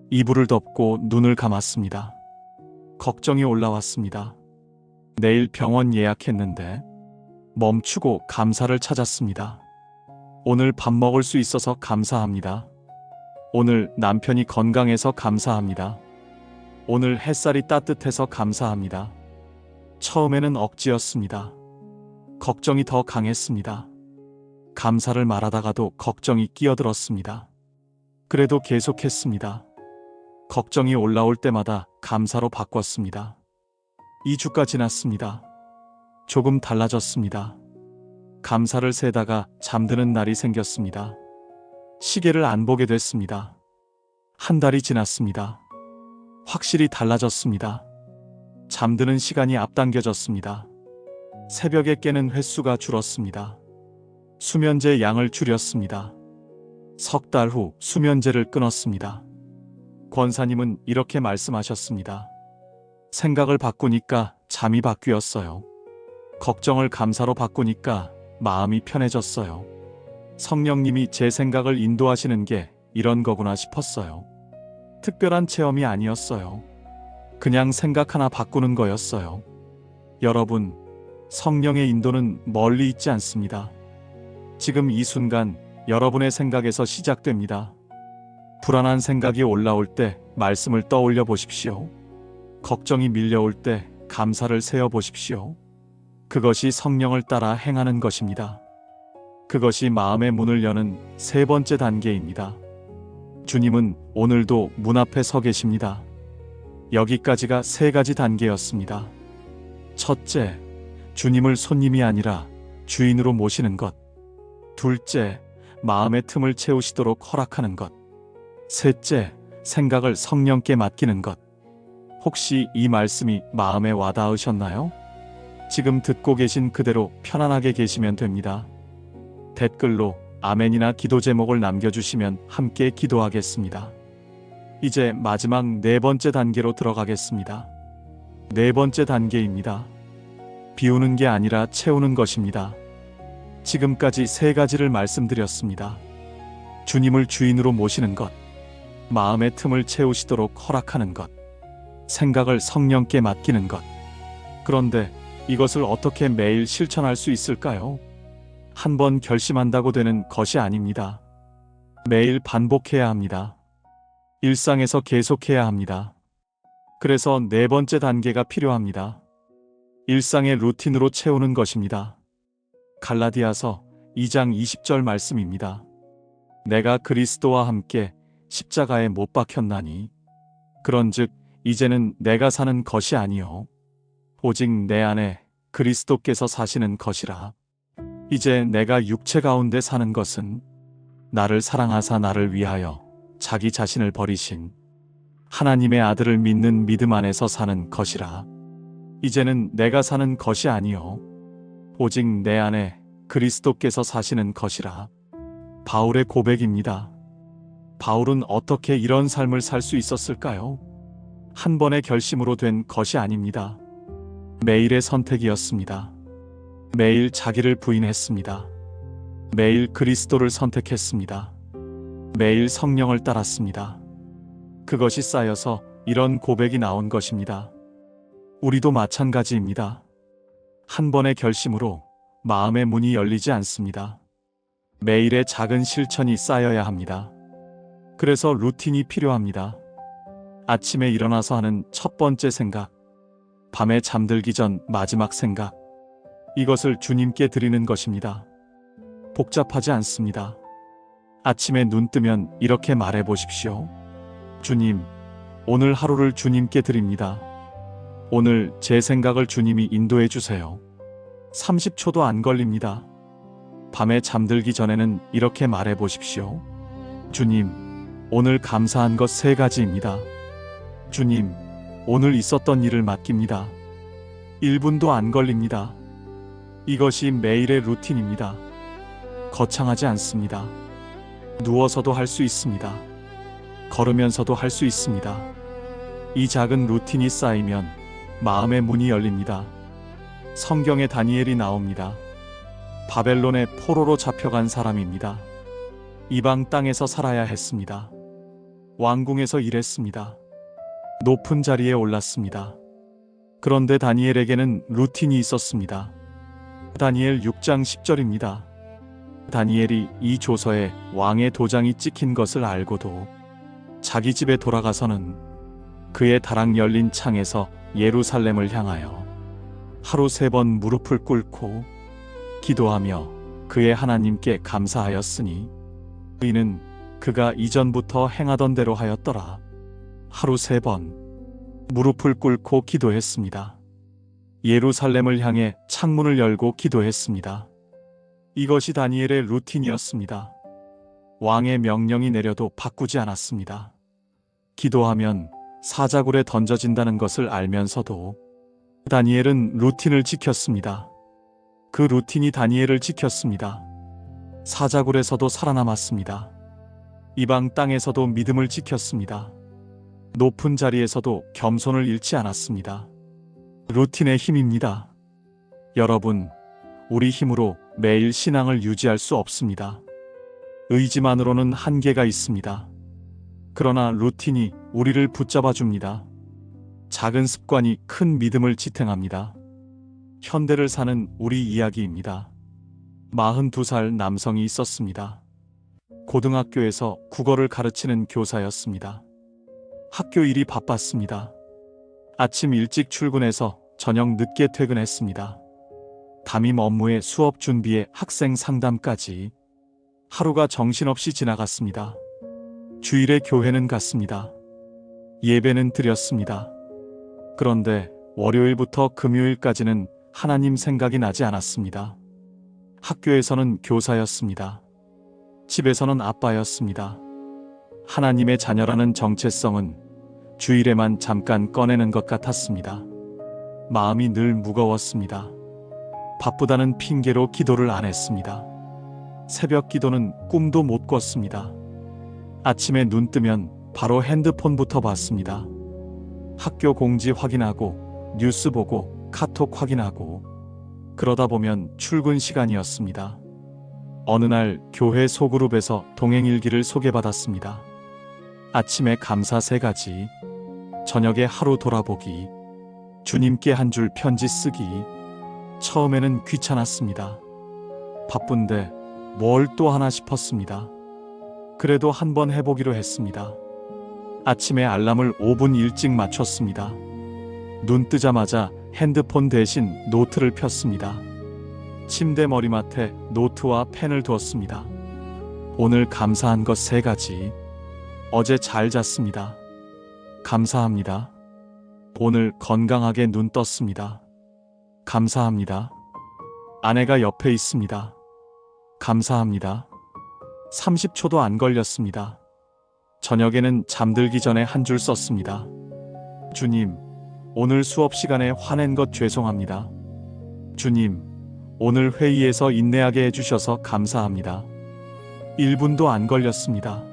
Speaker 1: 이불을 덮고 눈을 감았습니다. 걱정이 올라왔습니다. 내일 병원 예약했는데 멈추고 감사를 찾았습니다. 오늘 밥 먹을 수 있어서 감사합니다. 오늘 남편이 건강해서 감사합니다. 오늘 햇살이 따뜻해서 감사합니다. 처음에는 억지였습니다. 걱정이 더 강했습니다. 감사를 말하다가도 걱정이 끼어들었습니다. 그래도 계속했습니다. 걱정이 올라올 때마다 감사로 바꿨습니다. 2주가 지났습니다. 조금 달라졌습니다. 감사를 세다가 잠드는 날이 생겼습니다. 시계를 안 보게 됐습니다. 한 달이 지났습니다. 확실히 달라졌습니다. 잠드는 시간이 앞당겨졌습니다. 새벽에 깨는 횟수가 줄었습니다. 수면제 양을 줄였습니다. 석 달 후 수면제를 끊었습니다. 권사님은 이렇게 말씀하셨습니다. 생각을 바꾸니까 잠이 바뀌었어요. 걱정을 감사로 바꾸니까 마음이 편해졌어요. 성령님이 제 생각을 인도하시는 게 이런 거구나 싶었어요. 특별한 체험이 아니었어요. 그냥 생각 하나 바꾸는 거였어요. 여러분, 성령의 인도는 멀리 있지 않습니다. 지금 이 순간 여러분의 생각에서 시작됩니다. 불안한 생각이 올라올 때 말씀을 떠올려 보십시오. 걱정이 밀려올 때 감사를 세어 보십시오. 그것이 성령을 따라 행하는 것입니다. 그것이 마음의 문을 여는 세 번째 단계입니다. 주님은 오늘도 문 앞에 서 계십니다. 여기까지가 세 가지 단계였습니다. 첫째, 주님을 손님이 아니라 주인으로 모시는 것. 둘째, 마음의 틈을 채우시도록 허락하는 것. 셋째, 생각을 성령께 맡기는 것. 혹시 이 말씀이 마음에 와닿으셨나요? 지금 듣고 계신 그대로 편안하게 계시면 됩니다. 댓글로 아멘이나 기도 제목을 남겨주시면 함께 기도하겠습니다. 이제 마지막 네 번째 단계로 들어가겠습니다. 네 번째 단계입니다. 비우는 게 아니라 채우는 것입니다. 지금까지 세 가지를 말씀드렸습니다. 주님을 주인으로 모시는 것, 마음의 틈을 채우시도록 허락하는 것, 생각을 성령께 맡기는 것. 그런데 이것을 어떻게 매일 실천할 수 있을까요? 한 번 결심한다고 되는 것이 아닙니다. 매일 반복해야 합니다. 일상에서 계속해야 합니다. 그래서 네 번째 단계가 필요합니다. 일상의 루틴으로 채우는 것입니다. 갈라디아서 2장 20절 말씀입니다. 내가 그리스도와 함께 십자가에 못 박혔나니 그런즉 이제는 내가 사는 것이 아니요 오직 내 안에 그리스도께서 사시는 것이라. 이제 내가 육체 가운데 사는 것은 나를 사랑하사 나를 위하여 자기 자신을 버리신 하나님의 아들을 믿는 믿음 안에서 사는 것이라. 이제는 내가 사는 것이 아니요 오직 내 안에 그리스도께서 사시는 것이라. 바울의 고백입니다. 바울은 어떻게 이런 삶을 살 수 있었을까요? 한 번의 결심으로 된 것이 아닙니다. 매일의 선택이었습니다. 매일 자기를 부인했습니다. 매일 그리스도를 선택했습니다. 매일 성령을 따랐습니다. 그것이 쌓여서 이런 고백이 나온 것입니다. 우리도 마찬가지입니다. 한 번의 결심으로 마음의 문이 열리지 않습니다. 매일의 작은 실천이 쌓여야 합니다. 그래서 루틴이 필요합니다. 아침에 일어나서 하는 첫 번째 생각, 밤에 잠들기 전 마지막 생각, 이것을 주님께 드리는 것입니다. 복잡하지 않습니다. 아침에 눈 뜨면 이렇게 말해 보십시오. 주님, 오늘 하루를 주님께 드립니다. 오늘 제 생각을 주님이 인도해 주세요. 30초도 안 걸립니다. 밤에 잠들기 전에는 이렇게 말해 보십시오. 주님, 오늘 감사한 것 세 가지입니다. 주님, 오늘 있었던 일을 맡깁니다. 1분도 안 걸립니다. 이것이 매일의 루틴입니다. 거창하지 않습니다. 누워서도 할 수 있습니다. 걸으면서도 할 수 있습니다. 이 작은 루틴이 쌓이면 마음의 문이 열립니다. 성경에 다니엘이 나옵니다. 바벨론의 포로로 잡혀간 사람입니다. 이방 땅에서 살아야 했습니다. 왕궁에서 일했습니다. 높은 자리에 올랐습니다. 그런데 다니엘에게는 루틴이 있었습니다. 다니엘 6장 10절입니다. 다니엘이 이 조서에 왕의 도장이 찍힌 것을 알고도 자기 집에 돌아가서는 그의 다락 열린 창에서 예루살렘을 향하여 하루 3번 무릎을 꿇고 기도하며 그의 하나님께 감사하였으니 이는 그가 이전부터 행하던 대로 하였더라. 하루 3번 무릎을 꿇고 기도했습니다. 예루살렘을 향해 창문을 열고 기도했습니다. 이것이 다니엘의 루틴이었습니다. 왕의 명령이 내려도 바꾸지 않았습니다. 기도하면 사자굴에 던져진다는 것을 알면서도 다니엘은 루틴을 지켰습니다. 그 루틴이 다니엘을 지켰습니다. 사자굴에서도 살아남았습니다. 이방 땅에서도 믿음을 지켰습니다. 높은 자리에서도 겸손을 잃지 않았습니다. 루틴의 힘입니다. 여러분, 우리 힘으로 매일 신앙을 유지할 수 없습니다. 의지만으로는 한계가 있습니다. 그러나 루틴이 우리를 붙잡아 줍니다. 작은 습관이 큰 믿음을 지탱합니다. 현대를 사는 우리 이야기입니다. 42살 남성이 있었습니다. 고등학교에서 국어를 가르치는 교사였습니다. 학교 일이 바빴습니다. 아침 일찍 출근해서 저녁 늦게 퇴근했습니다. 담임 업무에 수업 준비에 학생 상담까지 하루가 정신없이 지나갔습니다. 주일에 교회는 갔습니다. 예배는 드렸습니다. 그런데 월요일부터 금요일까지는 하나님 생각이 나지 않았습니다. 학교에서는 교사였습니다. 집에서는 아빠였습니다. 하나님의 자녀라는 정체성은 주일에만 잠깐 꺼내는 것 같았습니다. 마음이 늘 무거웠습니다. 바쁘다는 핑계로 기도를 안 했습니다. 새벽 기도는 꿈도 못 꿨습니다. 아침에 눈 뜨면 바로 핸드폰부터 봤습니다. 학교 공지 확인하고 뉴스 보고 카톡 확인하고 그러다 보면 출근 시간이었습니다. 어느 날 교회 소그룹에서 동행일기를 소개받았습니다. 아침에 감사 3가지, 저녁에 하루 돌아보기, 주님께 한 줄 편지 쓰기. 처음에는 귀찮았습니다. 바쁜데 뭘 또 하나 싶었습니다. 그래도 한번 해보기로 했습니다. 아침에 알람을 5분 일찍 맞췄습니다. 눈 뜨자마자 핸드폰 대신 노트를 폈습니다. 침대 머리맡에 노트와 펜을 두었습니다. 오늘 감사한 것 3가지. 어제 잘 잤습니다. 감사합니다. 오늘 건강하게 눈 떴습니다. 감사합니다. 아내가 옆에 있습니다. 감사합니다. 30초도 안 걸렸습니다. 저녁에는 잠들기 전에 한 줄 썼습니다. 주님, 오늘 수업 시간에 화낸 것 죄송합니다. 주님, 오늘 회의에서 인내하게 해주셔서 감사합니다. 1분도 안 걸렸습니다.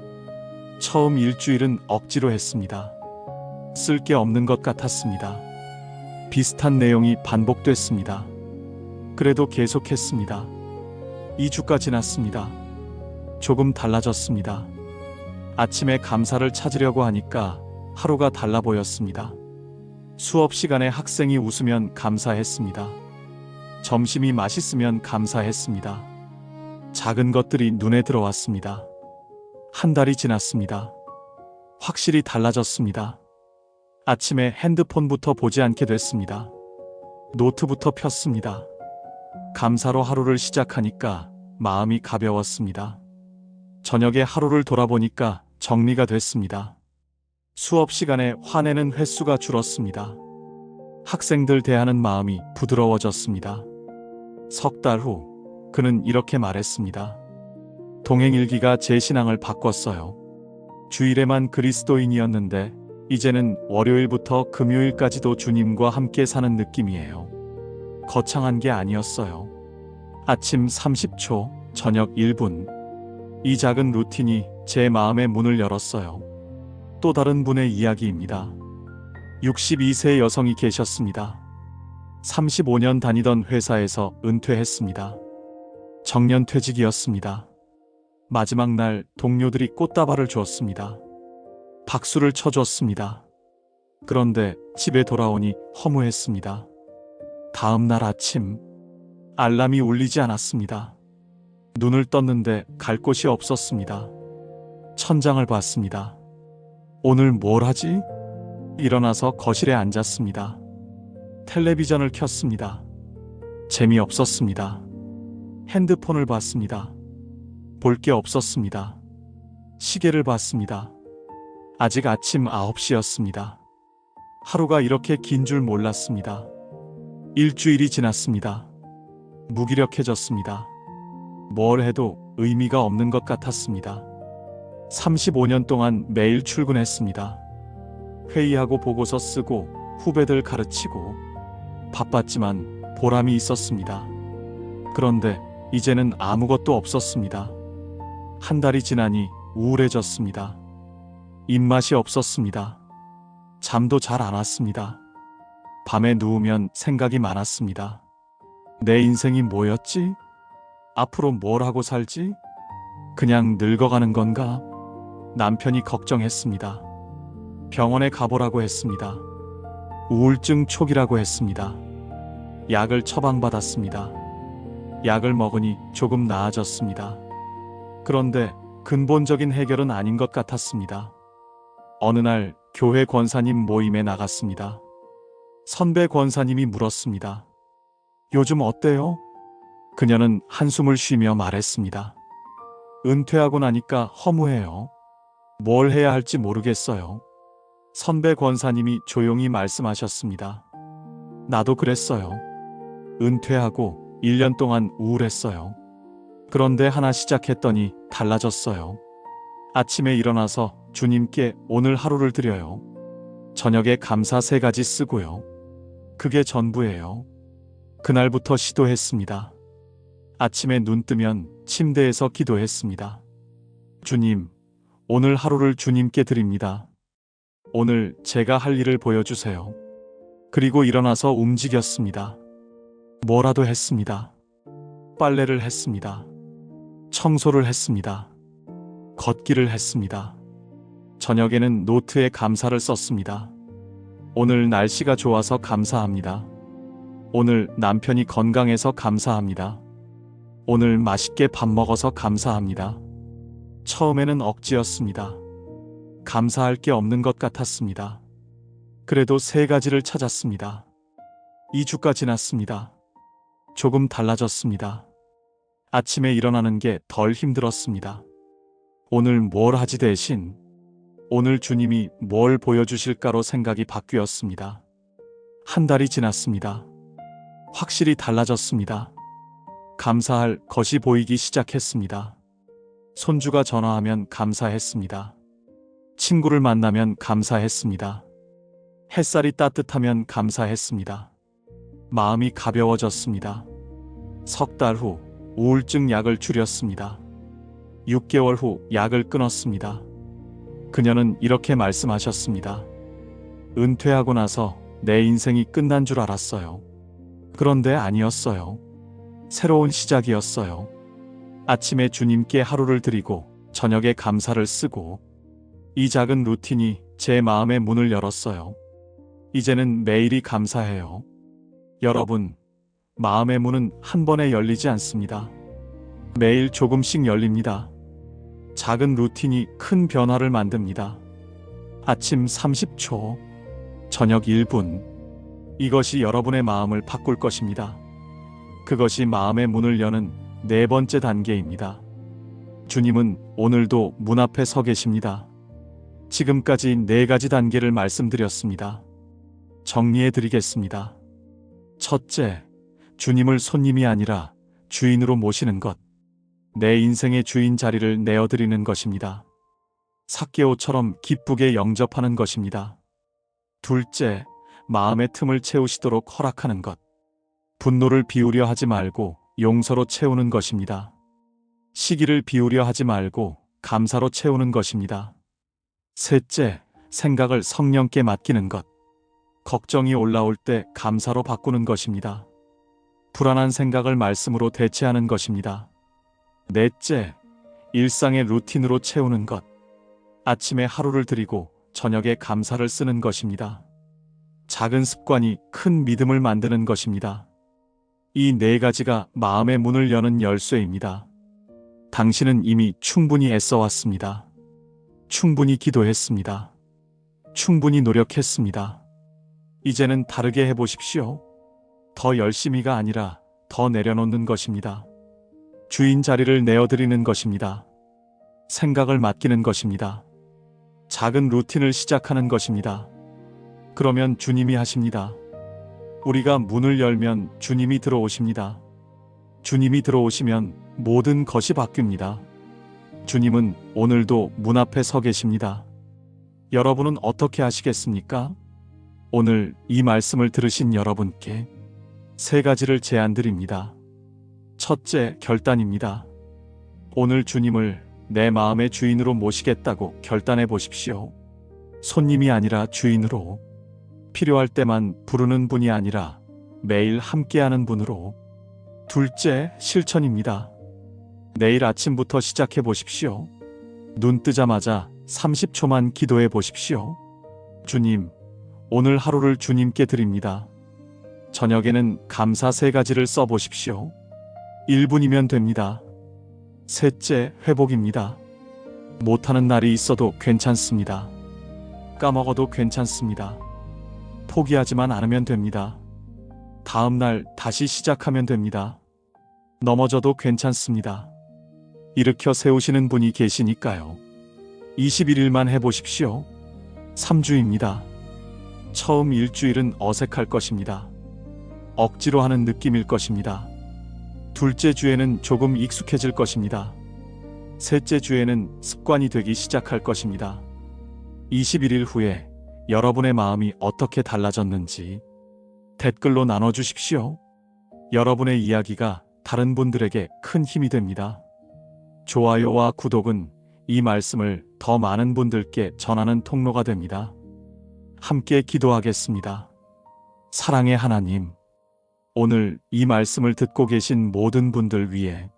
Speaker 1: 처음 일주일은 억지로 했습니다. 쓸 게 없는 것 같았습니다. 비슷한 내용이 반복됐습니다. 그래도 계속했습니다. 2주가 지났습니다. 조금 달라졌습니다. 아침에 감사를 찾으려고 하니까 하루가 달라 보였습니다. 수업 시간에 학생이 웃으면 감사했습니다. 점심이 맛있으면 감사했습니다. 작은 것들이 눈에 들어왔습니다. 한 달이 지났습니다. 확실히 달라졌습니다. 아침에 핸드폰부터 보지 않게 됐습니다. 노트부터 폈습니다. 감사로 하루를 시작하니까 마음이 가벼웠습니다. 저녁에 하루를 돌아보니까 정리가 됐습니다. 수업 시간에 화내는 횟수가 줄었습니다. 학생들 대하는 마음이 부드러워졌습니다. 3달 후 그는 이렇게 말했습니다. 동행일기가 제 신앙을 바꿨어요. 주일에만 그리스도인이었는데 이제는 월요일부터 금요일까지도 주님과 함께 사는 느낌이에요. 거창한 게 아니었어요. 아침 30초, 저녁 1분. 이 작은 루틴이 제 마음의 문을 열었어요. 또 다른 분의 이야기입니다. 62세 여성이 계셨습니다. 35년 다니던 회사에서 은퇴했습니다. 정년퇴직이었습니다. 마지막 날 동료들이 꽃다발을 주었습니다. 박수를 쳐줬습니다. 그런데 집에 돌아오니 허무했습니다. 다음 날 아침 알람이 울리지 않았습니다. 눈을 떴는데 갈 곳이 없었습니다. 천장을 봤습니다. 오늘 뭘 하지? 일어나서 거실에 앉았습니다. 텔레비전을 켰습니다. 재미없었습니다. 핸드폰을 봤습니다. 볼 게 없었습니다. 시계를 봤습니다. 아직 아침 9시였습니다. 하루가 이렇게 긴 줄 몰랐습니다. 일주일이 지났습니다. 무기력해졌습니다. 뭘 해도 의미가 없는 것 같았습니다. 35년 동안 매일 출근했습니다. 회의하고 보고서 쓰고 후배들 가르치고 바빴지만 보람이 있었습니다. 그런데 이제는 아무것도 없었습니다. 한 달이 지나니 우울해졌습니다. 입맛이 없었습니다. 잠도 잘 안 왔습니다. 밤에 누우면 생각이 많았습니다. 내 인생이 뭐였지? 앞으로 뭘 하고 살지? 그냥 늙어가는 건가? 남편이 걱정했습니다. 병원에 가보라고 했습니다. 우울증 초기라고 했습니다. 약을 처방받았습니다. 약을 먹으니 조금 나아졌습니다. 그런데 근본적인 해결은 아닌 것 같았습니다. 어느 날 교회 권사님 모임에 나갔습니다. 선배 권사님이 물었습니다. 요즘 어때요? 그녀는 한숨을 쉬며 말했습니다. 은퇴하고 나니까 허무해요. 뭘 해야 할지 모르겠어요. 선배 권사님이 조용히 말씀하셨습니다. 나도 그랬어요. 은퇴하고 1년 동안 우울했어요. 그런데 하나 시작했더니 달라졌어요. 아침에 일어나서 주님께 오늘 하루를 드려요. 저녁에 감사 3가지 쓰고요. 그게 전부예요. 그날부터 시도했습니다. 아침에 눈 뜨면 침대에서 기도했습니다. 주님, 오늘 하루를 주님께 드립니다. 오늘 제가 할 일을 보여주세요. 그리고 일어나서 움직였습니다. 뭐라도 했습니다. 빨래를 했습니다. 청소를 했습니다. 걷기를 했습니다. 저녁에는 노트에 감사를 썼습니다. 오늘 날씨가 좋아서 감사합니다. 오늘 남편이 건강해서 감사합니다. 오늘 맛있게 밥 먹어서 감사합니다. 처음에는 억지였습니다. 감사할 게 없는 것 같았습니다. 그래도 3가지를 찾았습니다. 2주가 지났습니다. 조금 달라졌습니다. 아침에 일어나는 게 덜 힘들었습니다. 오늘 뭘 하지 대신 오늘 주님이 뭘 보여주실까로 생각이 바뀌었습니다. 한 달이 지났습니다. 확실히 달라졌습니다. 감사할 것이 보이기 시작했습니다. 손주가 전화하면 감사했습니다. 친구를 만나면 감사했습니다. 햇살이 따뜻하면 감사했습니다. 마음이 가벼워졌습니다. 3달 후 우울증 약을 줄였습니다. 6개월 후 약을 끊었습니다. 그녀는 이렇게 말씀하셨습니다. 은퇴하고 나서 내 인생이 끝난 줄 알았어요. 그런데 아니었어요. 새로운 시작이었어요. 아침에 주님께 하루를 드리고 저녁에 감사를 쓰고 이 작은 루틴이 제 마음의 문을 열었어요. 이제는 매일이 감사해요. 여러분, 마음의 문은 한 번에 열리지 않습니다. 매일 조금씩 열립니다. 작은 루틴이 큰 변화를 만듭니다. 아침 30초, 저녁 1분. 이것이 여러분의 마음을 바꿀 것입니다. 그것이 마음의 문을 여는 4번째 단계입니다. 주님은 오늘도 문 앞에 서 계십니다. 지금까지 4가지 단계를 말씀드렸습니다. 정리해 드리겠습니다. 첫째, 주님을 손님이 아니라 주인으로 모시는 것. 내 인생의 주인 자리를 내어드리는 것입니다. 삭개오처럼 기쁘게 영접하는 것입니다. 둘째, 마음의 틈을 채우시도록 허락하는 것. 분노를 비우려 하지 말고 용서로 채우는 것입니다. 시기를 비우려 하지 말고 감사로 채우는 것입니다. 셋째, 생각을 성령께 맡기는 것. 걱정이 올라올 때 감사로 바꾸는 것입니다. 불안한 생각을 말씀으로 대체하는 것입니다. 넷째, 일상의 루틴으로 채우는 것. 아침에 하루를 드리고 저녁에 감사를 쓰는 것입니다. 작은 습관이 큰 믿음을 만드는 것입니다. 이 4가지가 마음의 문을 여는 열쇠입니다. 당신은 이미 충분히 애써왔습니다. 충분히 기도했습니다. 충분히 노력했습니다. 이제는 다르게 해보십시오. 더 열심히가 아니라 더 내려놓는 것입니다. 주인 자리를 내어드리는 것입니다. 생각을 맡기는 것입니다. 작은 루틴을 시작하는 것입니다. 그러면 주님이 하십니다. 우리가 문을 열면 주님이 들어오십니다. 주님이 들어오시면 모든 것이 바뀝니다. 주님은 오늘도 문 앞에 서 계십니다. 여러분은 어떻게 하시겠습니까? 오늘 이 말씀을 들으신 여러분께 3가지를 제안드립니다. 첫째, 결단입니다. 오늘 주님을 내 마음의 주인으로 모시겠다고 결단해 보십시오. 손님이 아니라 주인으로, 필요할 때만 부르는 분이 아니라 매일 함께하는 분으로. 둘째, 실천입니다. 내일 아침부터 시작해 보십시오. 눈 뜨자마자 30초만 기도해 보십시오. 주님, 오늘 하루를 주님께 드립니다. 저녁에는 감사 3가지를 써 보십시오. 1분이면 됩니다. 셋째, 회복입니다. 못하는 날이 있어도 괜찮습니다. 까먹어도 괜찮습니다. 포기하지만 않으면 됩니다. 다음 날 다시 시작하면 됩니다. 넘어져도 괜찮습니다. 일으켜 세우시는 분이 계시니까요. 21일만 해보십시오. 3주입니다. 처음 일주일은 어색할 것입니다. 억지로 하는 느낌일 것입니다. 둘째 주에는 조금 익숙해질 것입니다. 셋째 주에는 습관이 되기 시작할 것입니다. 21일 후에 여러분의 마음이 어떻게 달라졌는지 댓글로 나눠주십시오. 여러분의 이야기가 다른 분들에게 큰 힘이 됩니다. 좋아요와 구독은 이 말씀을 더 많은 분들께 전하는 통로가 됩니다. 함께 기도하겠습니다. 사랑의 하나님, 오늘 이 말씀을 듣고 계신 모든 분들 위해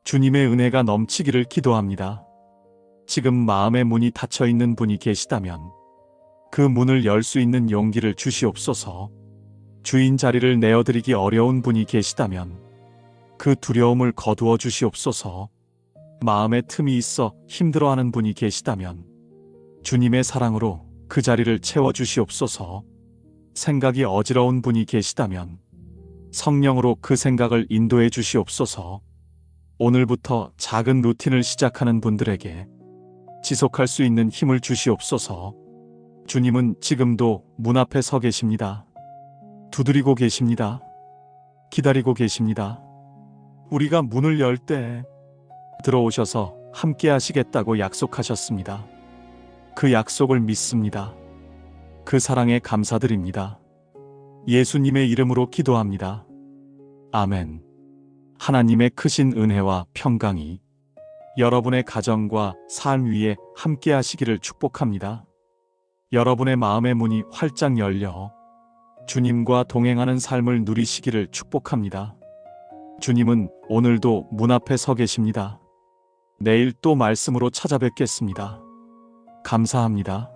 Speaker 1: 주님의 은혜가 넘치기를 기도합니다. 지금 마음의 문이 닫혀 있는 분이 계시다면 그 문을 열 수 있는 용기를 주시옵소서. 주인 자리를 내어드리기 어려운 분이 계시다면 그 두려움을 거두어 주시옵소서. 마음에 틈이 있어 힘들어하는 분이 계시다면 주님의 사랑으로 그 자리를 채워주시옵소서. 생각이 어지러운 분이 계시다면 성령으로 그 생각을 인도해 주시옵소서. 오늘부터 작은 루틴을 시작하는 분들에게 지속할 수 있는 힘을 주시옵소서. 주님은 지금도 문 앞에 서 계십니다. 두드리고 계십니다. 기다리고 계십니다. 우리가 문을 열 때 들어오셔서 함께 하시겠다고 약속하셨습니다. 그 약속을 믿습니다. 그 사랑에 감사드립니다. 예수님의 이름으로 기도합니다. 아멘. 하나님의 크신 은혜와 평강이 여러분의 가정과 삶 위에 함께 하시기를 축복합니다. 여러분의 마음의 문이 활짝 열려 주님과 동행하는 삶을 누리시기를 축복합니다. 주님은 오늘도 문 앞에 서 계십니다. 내일 또 말씀으로 찾아뵙겠습니다. 감사합니다.